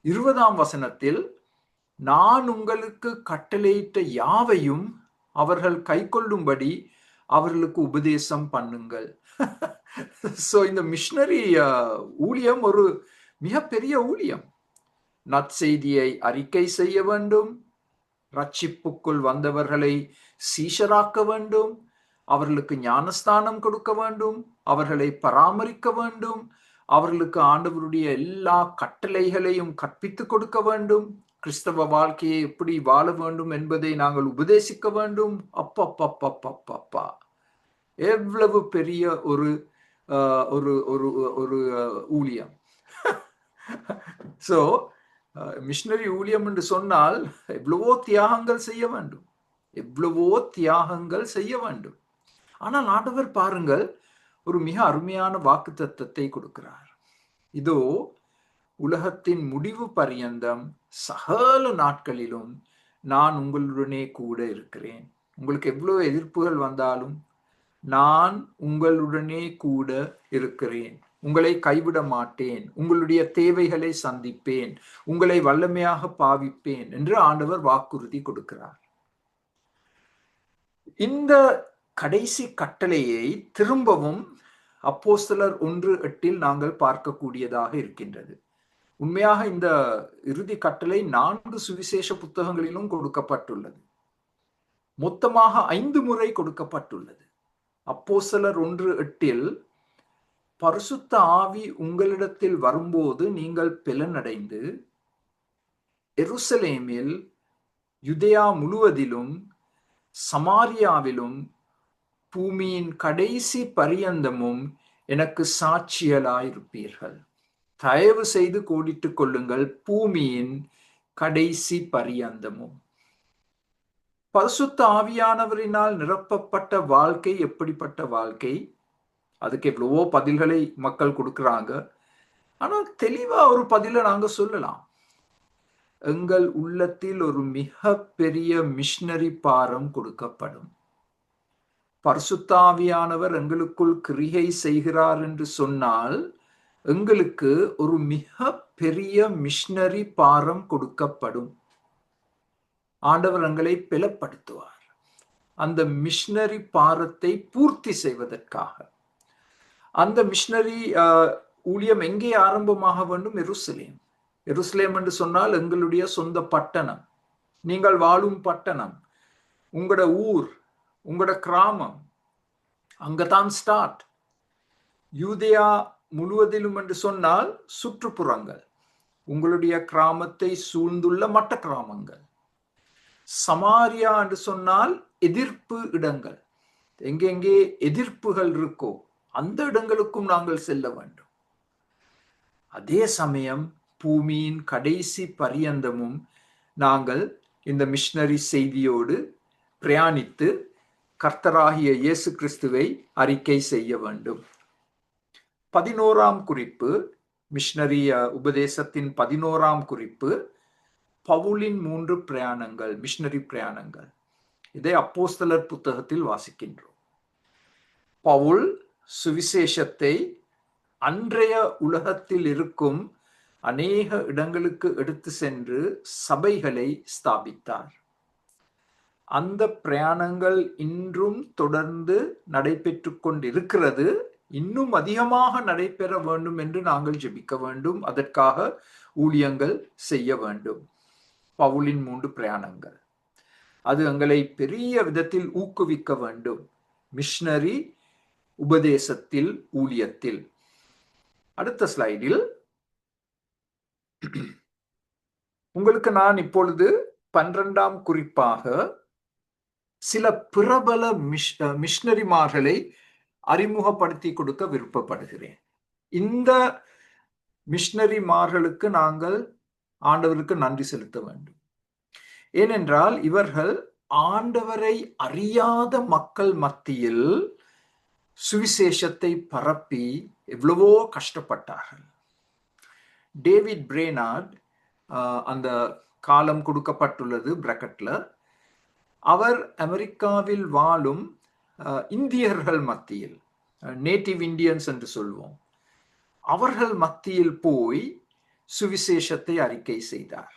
20ஆம் வசனத்தில், நான் உங்களுக்கு கட்டளையிட்ட யாவையும் அவர்கள் கை கொள்ளும்படி அவர்களுக்கு உபதேசம் பண்ணுங்கள். சோ இந்த மிஷனரி ஊழியம் ஒரு மிகப்பெரிய ஊழியம். நற்செய்தியை அறிக்கை செய்ய வேண்டும், ரட்சிப்புக்குள் வந்தவர்களை சீஷராக்க வேண்டும், அவர்களுக்கு ஞானஸ்தானம் கொடுக்க வேண்டும், அவர்களை பராமரிக்க வேண்டும், அவர்களுக்கு ஆண்டவருடைய எல்லா கட்டளைகளையும் கற்பித்துக் கொடுக்க வேண்டும், கிறிஸ்தவ வாழ்க்கையை எப்படி வாழ வேண்டும் என்பதை நாங்கள் உபதேசிக்க வேண்டும். அப்பப்பப்பப்பப்பா, எவ்வளவு பெரிய ஒரு ஒரு ஒரு ஊழியம். சோ மிஷனரி ஊழியம் என்று சொன்னால் எவ்வளவோ தியாகங்கள் செய்ய வேண்டும், எவ்வளவோ தியாகங்கள் செய்ய வேண்டும். ஆனால் ஆண்டவர் பாருங்கள், ஒரு மிக அருமையான வாக்குத்தத்தத்தை கொடுக்கிறார். இதோ உலகத்தின் முடிவு பரியந்தம் சகல நாட்களிலும் நான் உங்களுடனே கூட இருக்கிறேன். உங்களுக்கு எவ்வளவு எதிர்ப்புகள் வந்தாலும் நான் உங்களுடனே கூட இருக்கிறேன், உங்களை கைவிட மாட்டேன், உங்களுடைய தேவைகளை சந்திப்பேன், உங்களை வல்லமையாக பாவிப்பேன் என்று ஆண்டவர் வாக்குறுதி கொடுக்கிறார். இந்த கடைசி கட்டளையை திரும்பவும் அப்போஸ்தலர் 1:8 நாங்கள் பார்க்கக்கூடியதாக இருக்கின்றது. உண்மையாக இந்த இறுதி கட்டளை 4 சுவிசேஷ புத்தகங்களிலும் கொடுக்கப்பட்டுள்ளது. மொத்தமாக 5 முறை கொடுக்கப்பட்டுள்ளது. அப்போஸ்தலர் 1:8, பரிசுத்த ஆவி உங்களிடத்தில் வரும்போது நீங்கள் பெலனடைந்து எருசலேமில், யூதேயா முழுவதிலும், சமாரியாவிலும் பூமியின் கடைசி பரியந்தமும் எனக்கு சாட்சியலாயிருப்பீர்கள். தயவு செய்து கோடிட்டுக் கொள்ளுங்கள், பூமியின் கடைசி பரியந்தமும். பரிசுத்த ஆவியானவரினால் நிரப்பப்பட்ட வாழ்க்கை எப்படிப்பட்ட வாழ்க்கை? அதுக்கு எவ்வளவோ பதில்களை மக்கள் கொடுக்கிறாங்க. ஆனால் தெளிவா ஒரு பதிலை நாங்க சொல்லலாம். எங்கள் உள்ளத்தில் ஒரு மிக பெரிய மிஷனரி பாரம் கொடுக்கப்படும். பரிசுத்த ஆவியானவர் எங்களுக்குள் கிரியை செய்கிறார் என்று சொன்னால் எங்களுக்கு ஒரு மிக பெரிய மிஷனரி பாரம் கொடுக்கப்படும். ஆண்டவர் எங்களை பலப்படுத்துவார் அந்த மிஷனரி பாரத்தை பூர்த்தி செய்வதற்காக. அந்த மிஷனரி ஊழியம் எங்கே ஆரம்பமாக வேண்டும்? எருசலேம். எருசலேம் என்று சொன்னால் எங்களுடைய சொந்த பட்டணம், நீங்கள் வாழும் பட்டணம், உங்களோட ஊர், உங்களோட கிராமம், அங்கதான் ஸ்டார்ட். யூதேயா முழுவதிலும் என்று சொன்னால் சுற்றுப்புறங்கள், உங்களுடைய கிராமத்தை சூழ்ந்துள்ள மற்ற கிராமங்கள். சமாரியா என்று சொன்னால் எதிர்ப்பு இடங்கள், எங்கெங்கே எதிர்ப்புகள் இருக்கோ அந்த இடங்களுக்கும் நாங்கள் செல்ல வேண்டும். அதே சமயம் பூமியின் கடைசி பரியந்தமும் நாங்கள் இந்த மிஷனரி செய்தியோடு பிரயாணித்து கர்த்தராகிய இயேசு கிறிஸ்துவை அறிக்கை செய்ய வேண்டும். 11ஆம் குறிப்பு, மிஷனரி உபதேசத்தின் 11ஆம் குறிப்பு, பவுலின் 3 பிரயாணங்கள், மிஷனரி பிரயாணங்கள். இதை அப்போஸ்தலர் புத்தகத்தில் வாசிக்கின்றோம். பவுல் சுவிசேஷத்தை அன்றைய உலகத்தில் இருக்கும் அநேக இடங்களுக்கு எடுத்து சென்று சபைகளை ஸ்தாபித்தார். அந்த பிரயாணங்கள் இன்றும் தொடர்ந்து நடைபெற்று கொண்டிருக்கிறது. இன்னும் அதிகமாக நடைபெற வேண்டும் என்று நாங்கள் ஜெபிக்க வேண்டும். அதற்காக ஊழியங்கள் செய்ய வேண்டும். பவுலின் 3 பிரயாணங்கள், அது எங்களை பெரிய விதத்தில் ஊக்குவிக்க வேண்டும் மிஷனரி உபதேசத்தில், ஊழியத்தில். அடுத்த ஸ்லைடில் உங்களுக்கு நான் இப்பொழுது 12ஆம் குறிப்பாக சில பிரபல மிஷனரிமார்களை அறிமுகப்படுத்தி கொடுக்க விருப்பப்படுகிறேன். இந்த மிஷனரிமார்களுக்கு நாங்கள் ஆண்டவருக்கு நன்றி செலுத்த வேண்டும். ஏனென்றால் இவர்கள் ஆண்டவரை அறியாத மக்கள் மத்தியில் சுவிசேஷத்தை பரப்பி எவ்வளவோ கஷ்டப்பட்டார்கள். டேவிட் பிரேனார்ட், அந்த காலம் கொடுக்கப்பட்டுள்ளது பிராக்கெட்ல, அவர் அமெரிக்காவில் வாழும் இந்தியர்கள் மத்தியில், நேட்டிவ் இந்தியன்ஸ் என்று சொல்வோம், அவர்கள் மத்தியில் போய் சுவிசேஷத்தை அறிக்கை செய்தார்.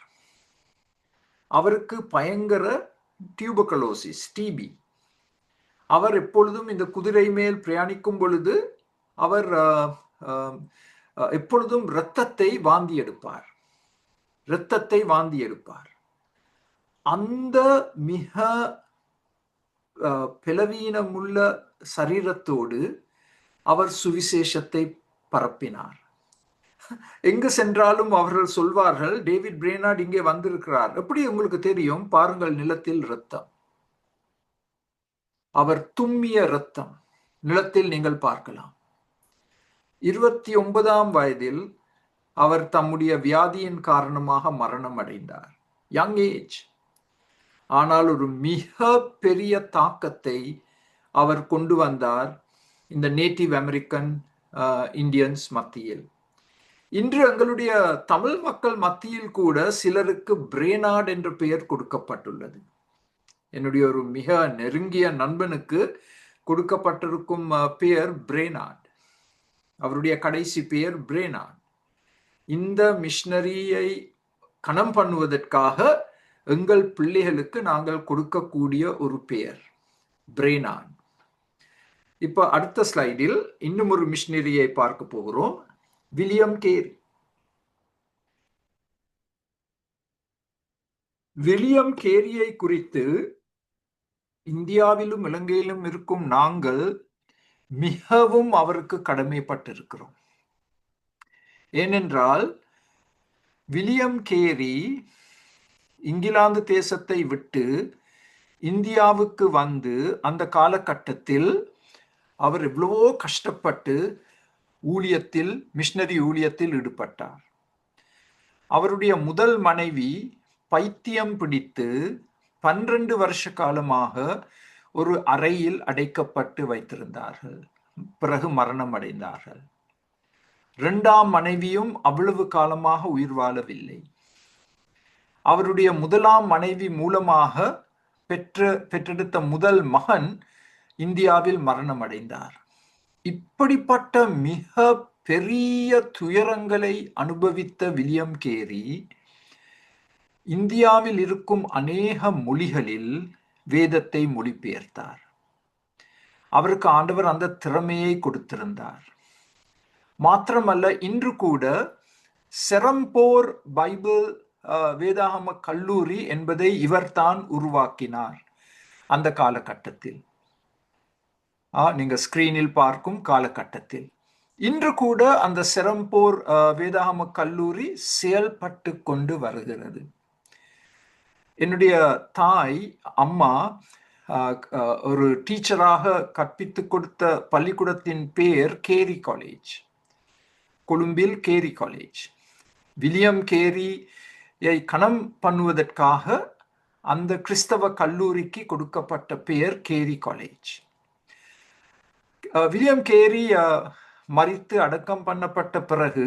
அவருக்கு பயங்கர டியூபர்குலோசிஸ், டிபி. அவர் எப்பொழுதும் இந்த குதிரை மேல் பிரயாணிக்கும் பொழுது அவர் எப்பொழுதும் இரத்தத்தை வாந்தி எடுப்பார். அந்த மிக பலவீனமுள்ள சரீரத்தோடு அவர் சுவிசேஷத்தை பரப்பினார். எங்கு சென்றாலும் அவர்கள் சொல்வார்கள், டேவிட் பிரேனார்ட் இங்கே வந்திருக்கிறார். எப்படி உங்களுக்கு தெரியும்? பாருங்கள், நிலத்தில் இரத்தம், அவர் தும்மிய இரத்தம் நிலத்தில் நீங்கள் பார்க்கலாம். 29ஆம் வயதில் அவர் தம்முடைய வியாதியின் காரணமாக மரணம் அடைந்தார், யங் ஏஜ். ஆனால் ஒரு மிக பெரிய தாக்கத்தை அவர் கொண்டு வந்தார் இந்த நேட்டிவ் அமெரிக்கன் இந்தியன்ஸ் மத்தியில். இன்று எங்களுடைய தமிழ் மக்கள் மத்தியில் கூட சிலருக்கு பிரேனார்ட் என்ற பெயர் கொடுக்கப்பட்டுள்ளது. என்னுடைய ஒரு மிக நெருங்கிய நண்பனுக்கு கொடுக்கப்பட்டிருக்கும் பெயர் பிரேனார்ட். அவருடைய கடைசி பெயர் பிரேனார்ட். இந்த மிஷனரியை கணம் பண்ணுவதற்காக எங்கள் பிள்ளைகளுக்கு நாங்கள் கொடுக்கக்கூடிய ஒரு பெயர் பிரேனார்ட். இப்ப அடுத்த ஸ்லைடில் இன்னும் ஒரு மிஷனரியை பார்க்க போகிறோம், வில்லியம் கேரி. வில்லியம் கேரியை குறித்து இந்தியாவிலும் இலங்கையிலும் இருக்கும் நாங்கள் மிகவும் அவருக்கு கடமைப்பட்டிருக்கிறோம். ஏனென்றால் வில்லியம் கேரி இங்கிலாந்து தேசத்தை விட்டு இந்தியாவுக்கு வந்து அந்த காலகட்டத்தில் அவர் எவ்வளவோ கஷ்டப்பட்டு ஊழியத்தில், மிஷனரி ஊழியத்தில் ஈடுபட்டார். அவருடைய முதல் மனைவி பைத்தியம் பிடித்து 12 வருஷ காலமாக ஒரு அறையில் அடைக்கப்பட்டு வைத்திருந்தார்கள். பிறகு மரணம் அடைந்தார்கள். 2ஆம் மனைவியும் அவ்வளவு காலமாக உயிர் வாழவில்லை. அவருடைய முதலாம் மனைவி மூலமாக பெற்றெடுத்த முதல் மகன் இந்தியாவில் மரணம் அடைந்தார். இப்படிப்பட்ட மிக பெரிய துயரங்களை அனுபவித்த வில்லியம் கேரி இந்தியாவில் இருக்கும் அநேக மொழிகளில் வேதத்தை மொழிபெயர்த்தார். அவருக்கு ஆண்டவர் அந்த திறமையை கொடுத்திருந்தார். மாத்திரமல்ல, இன்று கூட செரம்போர் பைபிள் வேதாகம கல்லூரி என்பதை இவர்தான் உருவாக்கினார். அந்த காலகட்டத்தில், நீங்க ஸ்கிரீனில் பார்க்கும் காலகட்டத்தில் இன்று கூட அந்த செரம்போர் வேதாகம கல்லூரி செயல்பட்டு கொண்டு வருகிறது. என்னுடைய தாய் அம்மா ஒரு டீச்சராக கற்பித்து கொடுத்த பள்ளிக்கூடத்தின் பேர் கேரி காலேஜ், கொழும்பில் கேரி காலேஜ். வில்லியம் கேரியை கணம் பண்ணுவதற்காக அந்த கிறிஸ்தவ கல்லூரிக்கு கொடுக்கப்பட்ட பெயர் கேரி காலேஜ். வில்லியம் கேரி மரித்து அடக்கம் பண்ணப்பட்ட பிறகு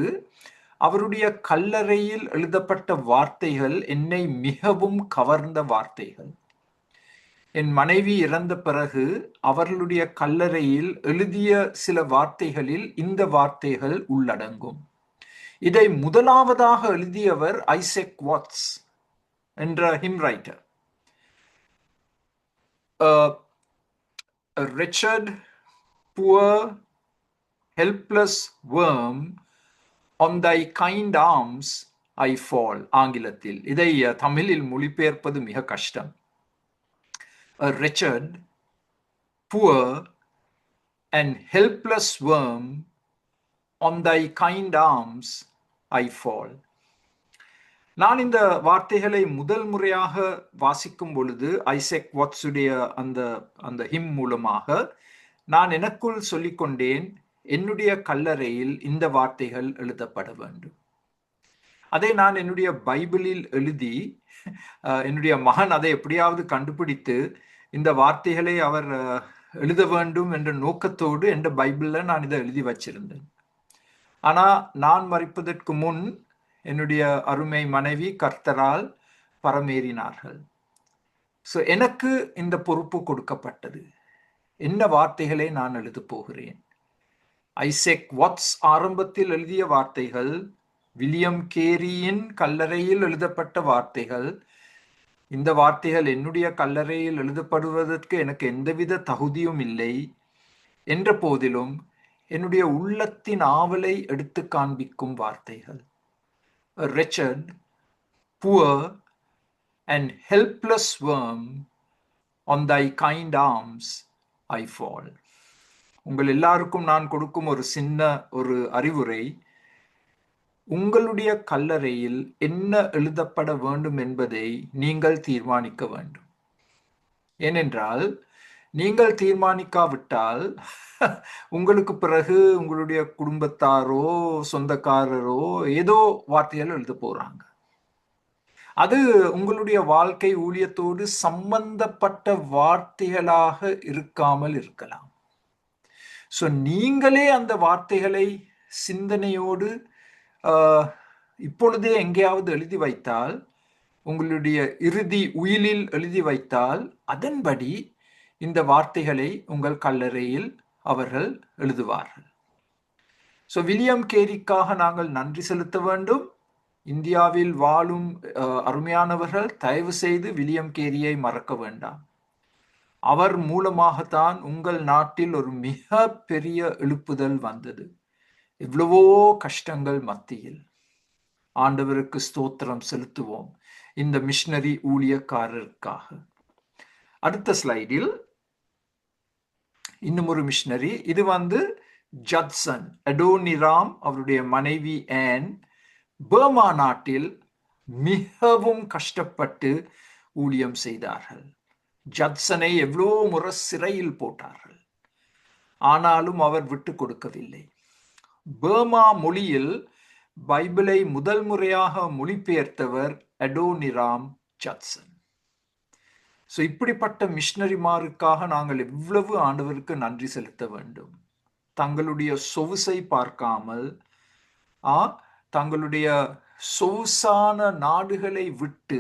அவருடைய கல்லறையில் எழுதப்பட்ட வார்த்தைகள் என்னை மிகவும் கவர்ந்த வார்த்தைகள். என் மனைவி இறந்த பிறகு அவர்களுடைய கல்லறையில் எழுதிய சில வார்த்தைகளில் இந்த வார்த்தைகள் உள்ளடங்கும். இதை முதலாவதாக எழுதியவர் ஐசக் வாட்ஸ் என்ற him writer. Wretched, poor, helpless worm, on thy kind arms I fall. ஆங்கிலத்தில். இதை தமிழில் மொழிபெயர்ப்பது மிக கஷ்டம். A wretched, poor and helpless worm, on thy kind arms I fall. நான் இந்த வார்த்தைகளை முதல் முறையாக வாசிக்கும் பொழுது ஐசக் வாட்ஸுடைய அந்த ஹிம் மூலமாக நான் எனக்குள் சொல்லிக்கொண்டேன், என்னுடைய கல்லறையில் இந்த வார்த்தைகள் எழுதப்பட வேண்டும். அதை நான் என்னுடைய பைபிளில் எழுதி, என்னுடைய மகன் அதை எப்படியாவது கண்டுபிடித்து இந்த வார்த்தைகளை அவர் எழுத வேண்டும் என்ற நோக்கத்தோடு என்ற பைபிளில் நான் இதை எழுதி வச்சிருந்தேன். ஆனால் நான் மரிப்பதற்கு முன் என்னுடைய அருமை மனைவி கர்த்தரால் பரமேறினார்கள். ஸோ எனக்கு இந்த பொறுப்பு கொடுக்கப்பட்டது. என்ன வார்த்தைகளை நான் எழுத போகிறேன்? ஐசக் வாட்ஸ் ஆரம்பத்தில் எழுதிய வார்த்தைகள், வில்லியம் கேரியின் கல்லறையில் எழுதப்பட்ட வார்த்தைகள். இந்த வார்த்தைகள் என்னுடைய கல்லறையில் எழுதப்படுவதற்கு எனக்கு எந்தவித தகுதியும் இல்லை என்ற போதிலும் என்னுடைய உள்ளத்தின் ஆவலை எடுத்து காண்பிக்கும் வார்த்தைகள். A wretched, poor and helpless worm, on thy kind arms I fall. உங்கள் எல்லாருக்கும் நான் கொடுக்கும் ஒரு சின்ன அறிவுரை, உங்களுடைய கல்லறையில் என்ன எழுதப்பட வேண்டும் என்பதை நீங்கள் தீர்மானிக்க வேண்டும். ஏனென்றால் நீங்கள் தீர்மானிக்காவிட்டால் உங்களுக்கு பிறகு உங்களுடைய குடும்பத்தாரோ சொந்தக்காரரோ ஏதோ வார்த்தைகள் எழுத போறாங்க. அது உங்களுடைய வாழ்க்கை ஊழியத்தோடு சம்பந்தப்பட்ட வார்த்தைகளாக இருக்காமல் இருக்கலாம். ஸோ நீங்களே அந்த வார்த்தைகளை சிந்தனையோடு இப்பொழுதே எங்கேயாவது எழுதி வைத்தால், உங்களுடைய இறுதி உயிலில் எழுதி வைத்தால், அதன்படி இந்த வார்த்தைகளை உங்கள் கல்லறையில் அவர்கள் எழுதுவார்கள். ஸோ வில்லியம் கேரிக்காக நாங்கள் நன்றி செலுத்த வேண்டும். இந்தியாவில் வாழும் அருமையானவர்கள் தயவு செய்து வில்லியம் கேரியை மறக்க வேண்டாம். அவர் மூலமாகத்தான் உங்கள் நாட்டில் ஒரு மிக பெரிய எழுப்புதல் வந்தது. எவ்வளவோ கஷ்டங்கள் மத்தியில் ஆண்டவருக்கு ஸ்தோத்திரம் செலுத்துவோம் இந்த மிஷனரி ஊழியக்காரருக்காக. அடுத்த ஸ்லைடில் இன்னும் ஒரு மிஷனரி. இது ஜட்சன் அடோனிராம், அவருடைய மனைவி ஆன், பர்மா நாட்டில் மிகவும் கஷ்டப்பட்டு ஊழியம் செய்தார்கள். ஜட்சனை எவ்வளோ முறை சிறையில் போட்டார்கள், ஆனாலும் அவர் விட்டு கொடுக்கவில்லை. பர்மா மொழியில் பைபிளை முதல் முறையாக மொழிபெயர்த்தவர் அடோனிராம் ஜட்சன். ஸோ இப்படிப்பட்ட மிஷனரிமாருக்காக நாங்கள் எவ்வளவு ஆண்டவருக்கு நன்றி செலுத்த வேண்டும். தங்களுடைய சொகுசை பார்க்காமல் தங்களுடைய சொகுசான நாடுகளை விட்டு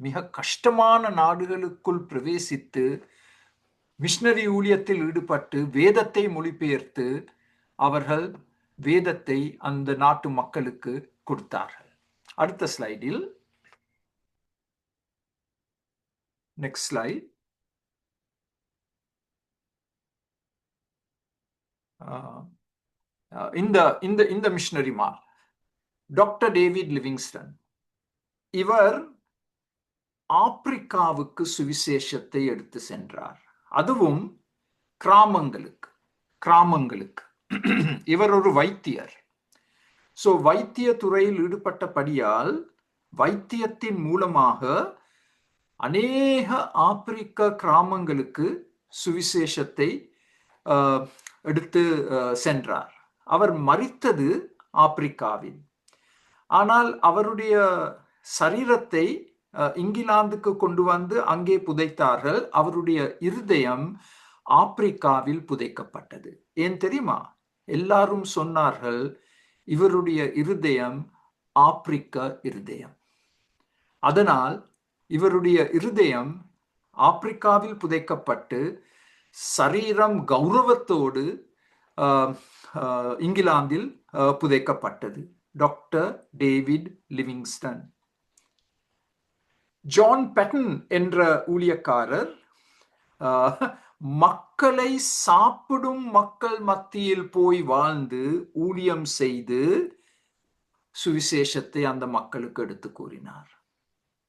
மிக கஷ்டமான நாடுகளுக்குள் பிரவேசித்து மிஷனரி ஊழியத்தில் ஈடுபட்டு வேதத்தை மொழிபெயர்த்து அவர்கள் வேதத்தை அந்த நாட்டு மக்களுக்கு கொடுத்தார்கள். அடுத்த ஸ்லைடில், நெக்ஸ்ட் ஸ்லைட். இந்த மிஷனரிமார் டாக்டர் டேவிட் லிவிங்ஸ்டன், இவர் ஆப்பிரிக்காவுக்கு சுவிசேஷத்தை எடுத்து சென்றார், அதுவும் கிராமங்களுக்கு. இவர் ஒரு வைத்தியர். சோ வைத்திய துறையில் ஈடுபட்டபடியால் வைத்தியத்தின் மூலமாக அநேக ஆப்பிரிக்க கிராமங்களுக்கு சுவிசேஷத்தை எடுத்து சென்றார். அவர் மரித்தது ஆப்பிரிக்காவில். ஆனால் அவருடைய சரீரத்தை இங்கிலாந்துக்கு கொண்டு வந்து அங்கே புதைத்தார்கள். அவருடைய இருதயம் ஆப்பிரிக்காவில் புதைக்கப்பட்டது. ஏன் தெரியுமா? எல்லாரும் சொன்னார்கள், இவருடைய இருதயம் ஆப்பிரிக்க இருதயம். அதனால் இவருடைய இருதயம் ஆப்பிரிக்காவில் புதைக்கப்பட்டு சரீரம் கௌரவத்தோடு இங்கிலாந்தில் புதைக்கப்பட்டது. Doctor David Livingstone. John Paton என்ற ஊழியக்காரர் மக்களை சாப்பிடும் மக்கள் மத்தியில் போய் வாழ்ந்து ஊழியம் செய்து சுவிசேஷத்தை அந்த மக்களுக்கு எடுத்து கூறினார்.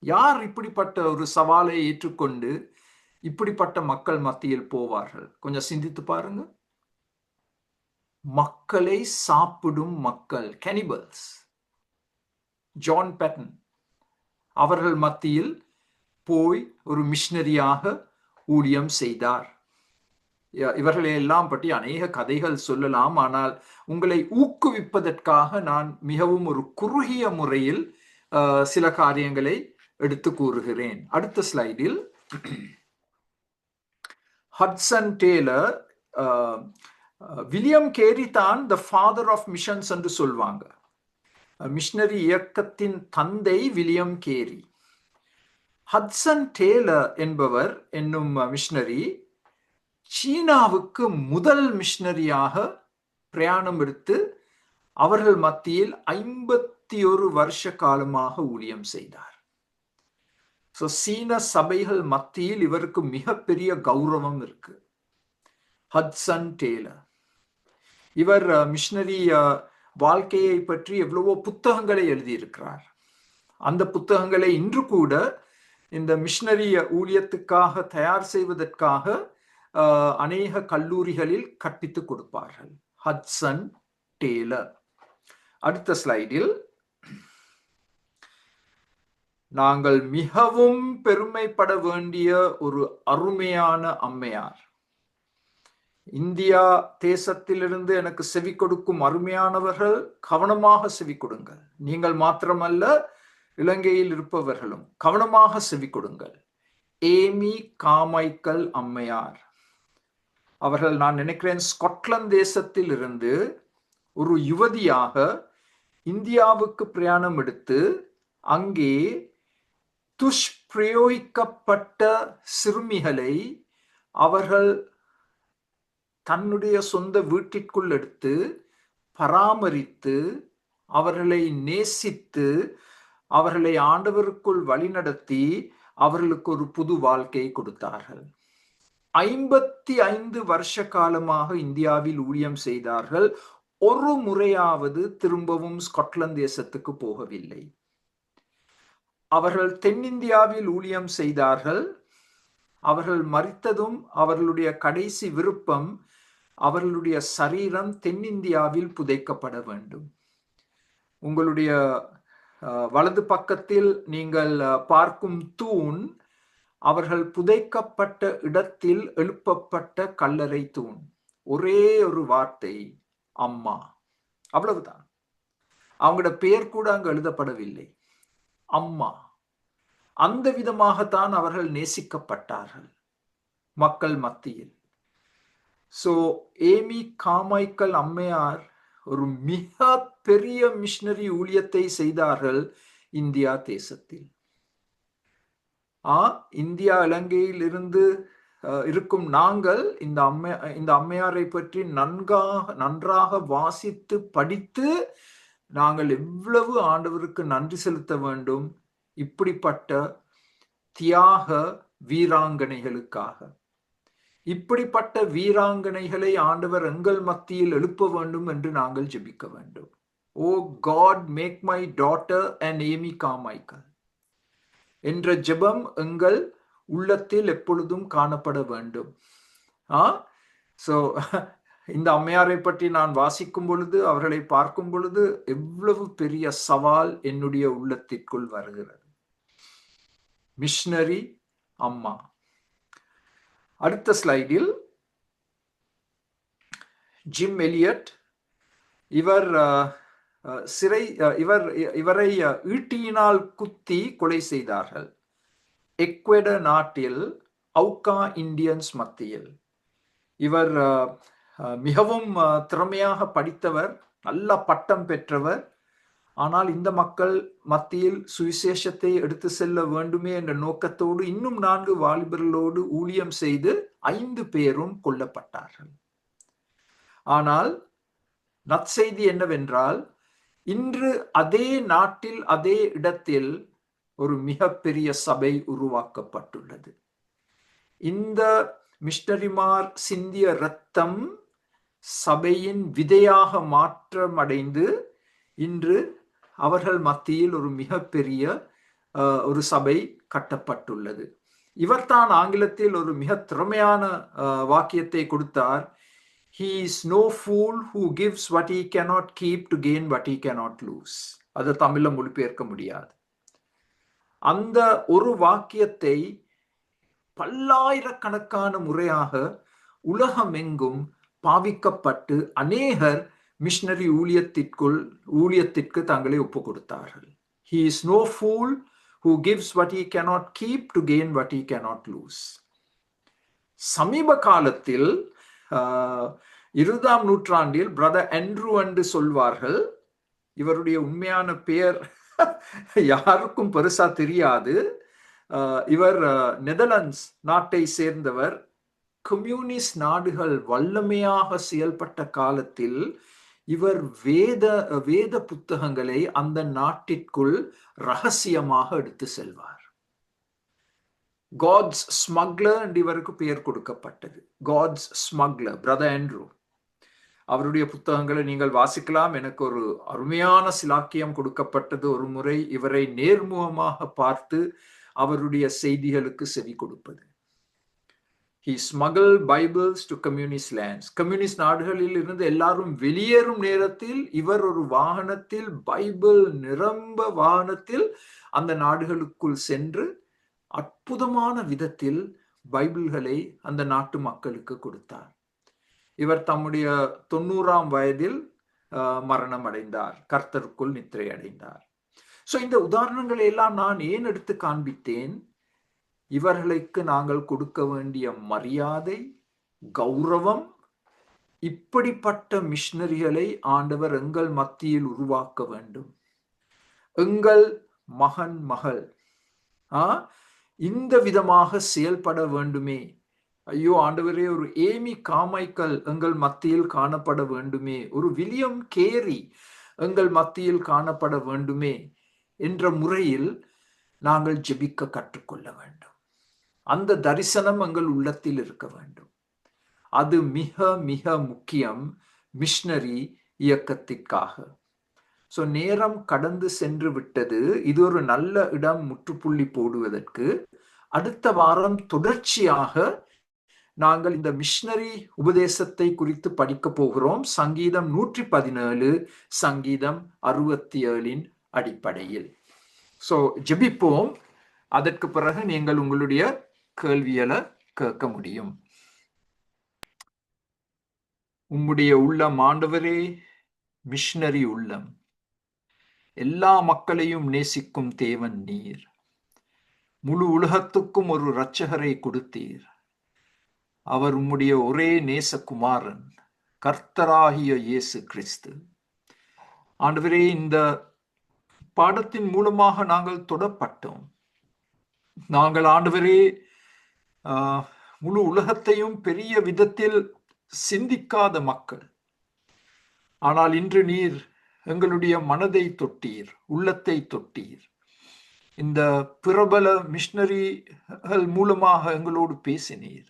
யார் இப்படிப்பட்ட ஒரு சவாலை ஏற்றுக்கொண்டு இப்படிப்பட்ட மக்கள் மத்தியில் போவார்கள்? கொஞ்சம் சிந்தித்து பாருங்க. மக்களை சாப்பிடும் மக்கள், கேனிபல்ஸ். ஜான் பெட்டன் அவர்கள் மத்தியில் போய் ஒரு மிஷனரியாக ஊழியம் செய்தார். இவர்களை எல்லாம் பற்றி அநேக கதைகள் சொல்லலாம். ஆனால் உங்களை ஊக்குவிப்பதற்காக நான் மிகவும் ஒரு குறுகிய முறையில் சில காரியங்களை எடுத்து கூறுகிறேன். அடுத்த ஸ்லைடில் ஹட்சன் டேலர், வில்லியம் கேரி தான் த ஃபாதர் ஆஃப் மிஷன்ஸ் என்று சொல்வாங்க. மிஷனரி இயக்கத்தின் தந்தை வில்லியம் கேரி. ஹட்சன் டேலர் என்பவர் என்னும் மிஷனரி சீனாவுக்கு முதல் மிஷனரியாக பிரயாணம் எடுத்து அவர்கள் மத்தியில் 51 வருஷ காலமாக ஊழியம் செய்தார். சீன சபைகள் மத்தியில் இவருக்கு மிகப்பெரிய கௌரவம் இருக்கு. ஹட்சன் டேலர் இவர் மிஷனரி வாழ்க்கையை பற்றி எவ்வளவோ புத்தகங்களை எழுதியிருக்கிறார். அந்த புத்தகங்களை இன்று கூட இந்த மிஷனரி ஊழியத்துக்காக தயார் செய்வதற்காக அநேக கல்லூரிகளில் கற்பித்துக் கொடுப்பார்கள். ஹட்சன் டேலர். அடுத்த ஸ்லைடில், நாங்கள் மிகவும் பெருமைப்பட வேண்டிய ஒரு அருமையான அம்மையார். இந்தியா தேசத்திலிருந்து எனக்கு செவி கொடுக்கும் அருமையானவர்கள், கவனமாக செவி கொடுங்கள். நீங்கள் மாத்திரமல்ல, இலங்கையில் இருப்பவர்களும் கவனமாக செவி கொடுங்கள். ஏமி காமைக்கல் அம்மையார் அவர்கள், நான் நினைக்கிறேன், ஸ்காட்லாந்து தேசத்தில் இருந்து ஒரு யுவதியாக இந்தியாவுக்கு பிரயாணம் எடுத்து அங்கே துஷ்பிரயோகிக்கப்பட்ட சிறுமிகளை அவர்கள் தன்னுடைய சொந்த வீட்டிற்குள் எடுத்து பராமரித்து அவர்களை நேசித்து அவர்களை ஆண்டவருக்குள் வழிநடத்தி அவர்களுக்கு ஒரு புது வாழ்க்கையை கொடுத்தார்கள். 55 வருஷ காலமாக இந்தியாவில் ஊழியம் செய்தார்கள். ஒரு முறையாவது திரும்பவும் ஸ்காட்லாந்து தேசத்துக்கு போகவில்லை. அவர்கள் தென்னிந்தியாவில் ஊழியம் செய்தார்கள். அவர்கள் மரித்ததும் அவர்களுடைய கடைசி விருப்பம் அவர்களுடைய சரீரம் தென்னிந்தியாவில் புதைக்கப்பட வேண்டும். உங்களுடைய வலது பக்கத்தில் நீங்கள் பார்க்கும் தூண் அவர்கள் புதைக்கப்பட்ட இடத்தில் எழுப்பப்பட்ட கல்லறை தூண். ஒரே ஒரு வார்த்தை, அம்மா. அவ்வளவுதான். அவங்களோட பெயர் கூட அங்கு எழுதப்படவில்லை. அம்மா. அந்த விதமாகத்தான் அவர்கள் நேசிக்கப்பட்டார்கள் மக்கள் மத்தியில். சோ ஏமி கார்மைக்கல் அம்மையார் ஒரு மிக பெரிய மிஷனரி ஊழியத்தை செய்தார்கள் இந்தியா தேசத்தில். இந்தியா இலங்கையில் இருந்து இருக்கும் நாங்கள் இந்த அம்மையாரை பற்றி நன்றாக வாசித்து படித்து நாங்கள் எவ்வளவு ஆண்டவருக்கு நன்றி செலுத்த வேண்டும் இப்படிப்பட்ட தியாக வீராங்கனைகளுக்காக. இப்படிப்பட்ட வீராங்கனைகளை ஆண்டவர் எங்கள் மத்தியில் எழுப்ப வேண்டும் என்று நாங்கள் ஜெபிக்க வேண்டும். Oh God, make my daughter and Amy Carmichael என்ற ஜெபம் எங்கள் உள்ளத்தில் எப்பொழுதும் காணப்பட வேண்டும். சோ இந்த அம்மையாரை பற்றி நான் வாசிக்கும் பொழுது, அவர்களை பார்க்கும் பொழுது எவ்வளவு பெரிய சவால் என்னுடைய உள்ளத்திற்குள் வருகிறது. மிஷனரி அம்மா. அடுத்த ஸ்லைடில் ஜிம் எலியட். இவரை ஈட்டியினால் குத்தி கொலை செய்தார்கள் எக்வெடர் நாட்டில் அவுகா இந்தியன்ஸ் மத்தியில். இவர் மிகவும் திறமையாக படித்தவர், நல்ல பட்டம் பெற்றவர். ஆனால் இந்த மக்கள் மத்தியில் சுவிசேஷத்தை எடுத்து செல்ல வேண்டுமே என்ற நோக்கத்தோடு இன்னும் 4 வாலிபர்களோடு ஊழியம் செய்து 5 பேரும் கொல்லப்பட்டார்கள். ஆனால் நற்செய்தி என்னவென்றால், இன்று அதே நாட்டில் அதே இடத்தில் ஒரு மிகப்பெரிய சபை உருவாக்கப்பட்டுள்ளது. இந்த மிஷனரிமார் சிந்திய இரத்தம் சபையின் விதையாக மாற்றமடைந்து இன்று அவர்கள் மத்தியில் ஒரு மிகப்பெரிய ஒரு சபை கட்டப்பட்டுள்ளது. இவர்தான் ஆங்கிலத்தில் ஒரு மிக திறமையான வாக்கியத்தை கொடுத்தார். He is no fool who gives what he cannot keep to gain what he cannot lose. அது தமிழ்ல மொழிபெயர்க்க முடியாது. அந்த ஒரு வாக்கியத்தை பல்லாயிரக்கணக்கான முறையாக உலகமெங்கும் பாவிக்கப்பட்டு அநேகர் மிஷனரி ஊழியத்திற்கு தங்களை ஒப்பு கொடுத்தார்கள். He is no fool who gives what he cannot keep to gain what he cannot lose. சமீப காலத்தில் 20ஆம் நூற்றாண்டில் பிரதர் ஆண்ட்ரூ என்று சொல்வார்கள். இவருடைய உண்மையான பெயர் யாருக்கும் பெருசா தெரியாது. இவர் நெதர்லாண்ட்ஸ் நாட்டை சேர்ந்தவர். கம்யூனிஸ்ட் நாடுகள் வல்லமையாக செயல்பட்ட காலத்தில் இவர் வேத புத்தகங்களை அந்த நாட்டிற்குள் ரகசியமாக எடுத்து செல்வார். காட்ஸ் ஸ்மக்லர் என்று இவருக்கு பெயர் கொடுக்கப்பட்டது. God's smuggler, brother Andrew. அவருடைய புத்தகங்களை நீங்கள் வாசிக்கலாம். எனக்கு ஒரு அருமையான சிலாக்கியம் கொடுக்கப்பட்டது. ஒரு முறை இவரை நேர்முகமாக பார்த்து அவருடைய செய்திகளுக்கு செவி கொடுப்பது. He smuggled Bibles to communist lands. Communist நாடுகளில் இருந்து எல்லாரும் வெளியேறும் நேரத்தில் இவர் ஒரு வாகனத்தில், பைபிள் நிரம்ப வாகனத்தில் அந்த நாடுகளுக்குள் சென்று அற்புதமான விதத்தில் பைபிள்களை அந்த நாட்டு மக்களுக்கு கொடுத்தார். இவர் தம்முடைய 90ஆம் வயதில் மரணம் அடைந்தார், கர்த்தருக்குள் நித்திரை அடைந்தார். சோ இந்த உதாரணங்களை எல்லாம் நான் ஏன் எடுத்து காண்பித்தேன்? இவர்களுக்கு நாங்கள் கொடுக்க வேண்டிய மரியாதை, கௌரவம், இப்படிப்பட்ட மிஷனரிகளை ஆண்டவர் எங்கள் மத்தியில் உருவாக்க வேண்டும். எங்கள் மகன் மகள் இந்த விதமாக செயல்பட வேண்டுமே. ஐயோ ஆண்டவரே, ஒரு ஏமி கார்மைக்கல் எங்கள் மத்தியில் காணப்பட வேண்டுமே, ஒரு வில்லியம் கேரி எங்கள் மத்தியில் காணப்பட வேண்டுமே என்ற முறையில் நாங்கள் ஜெபிக்க கற்றுக்கொள்ள வேண்டும். அந்த தரிசனம் எங்கள் உள்ளத்தில் இருக்க வேண்டும். அது மிக மிக முக்கியம் மிஷனரி இயக்கத்திற்காக. சோ நேரம் கடந்து சென்று விட்டது. இது ஒரு நல்ல இடம் முற்றுப்புள்ளி போடுவதற்கு. அடுத்த வாரம் தொடர்ச்சியாக நாங்கள் இந்த மிஷனரி உபதேசத்தை குறித்து படிக்க போகிறோம். சங்கீதம் 117, சங்கீதம் 67 அடிப்படையில். சோ ஜெபிப்போம். அதற்கு பிறகு நீங்கள் உங்களுடைய கேள்விகளை கேட்க முடியும். உம்முடைய உள்ளம் ஆண்டவரே மிஷனரி உள்ளம், எல்லா மக்களையும் நேசிக்கும் தேவன் நீர். முழு உலகத்துக்கும் ஒரு இரட்சகரை கொடுத்தீர். அவர் உம்முடைய ஒரே நேசகுமாரன், கர்த்தராகிய இயேசு கிறிஸ்து. ஆண்டவரே, இந்த பாடத்தின் மூலமாக நாங்கள் தொடப்பட்டோம். நாங்கள் ஆண்டவரே முழு உலகத்தையும் பெரிய விதத்தில் சிந்திக்காத மக்கள். ஆனால் இன்று நீர் எங்களுடைய மனதை தொட்டீர், உள்ளத்தை தொட்டீர். இந்த பிரபல மிஷனரிகள் மூலமாக எங்களோடு பேசினீர்.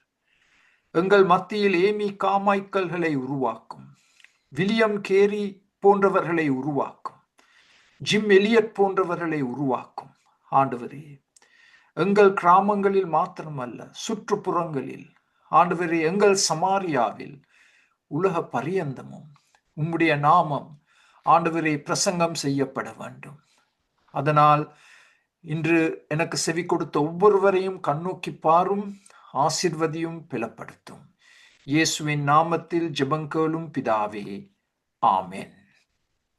எங்கள் மத்தியில் ஏமி காமாய்க்கல்களை உருவாக்கும், வில்லியம் கேரி போன்றவர்களை உருவாக்கும், ஜிம் எலியட் போன்றவர்களை உருவாக்கும். ஆண்டவரே, எங்கள் கிராமங்களில் மாத்திரமல்ல, சுற்றுப்புறங்களில், ஆண்டவரே, எங்கள் சமாரியாவில், உலக பரியந்தமும் உம்முடைய நாமம் ஆண்டவரே பிரசங்கம் செய்யப்பட வேண்டும். அதனால் இன்று எனக்கு செவி கொடுத்த ஒவ்வொருவரையும் கண்ணோக்கி பாரும், ஆசீர்வதியும், பலப்படுத்தும். இயேசுவின் நாமத்தில் ஜெபங்கேளும் பிதாவே, ஆமென்.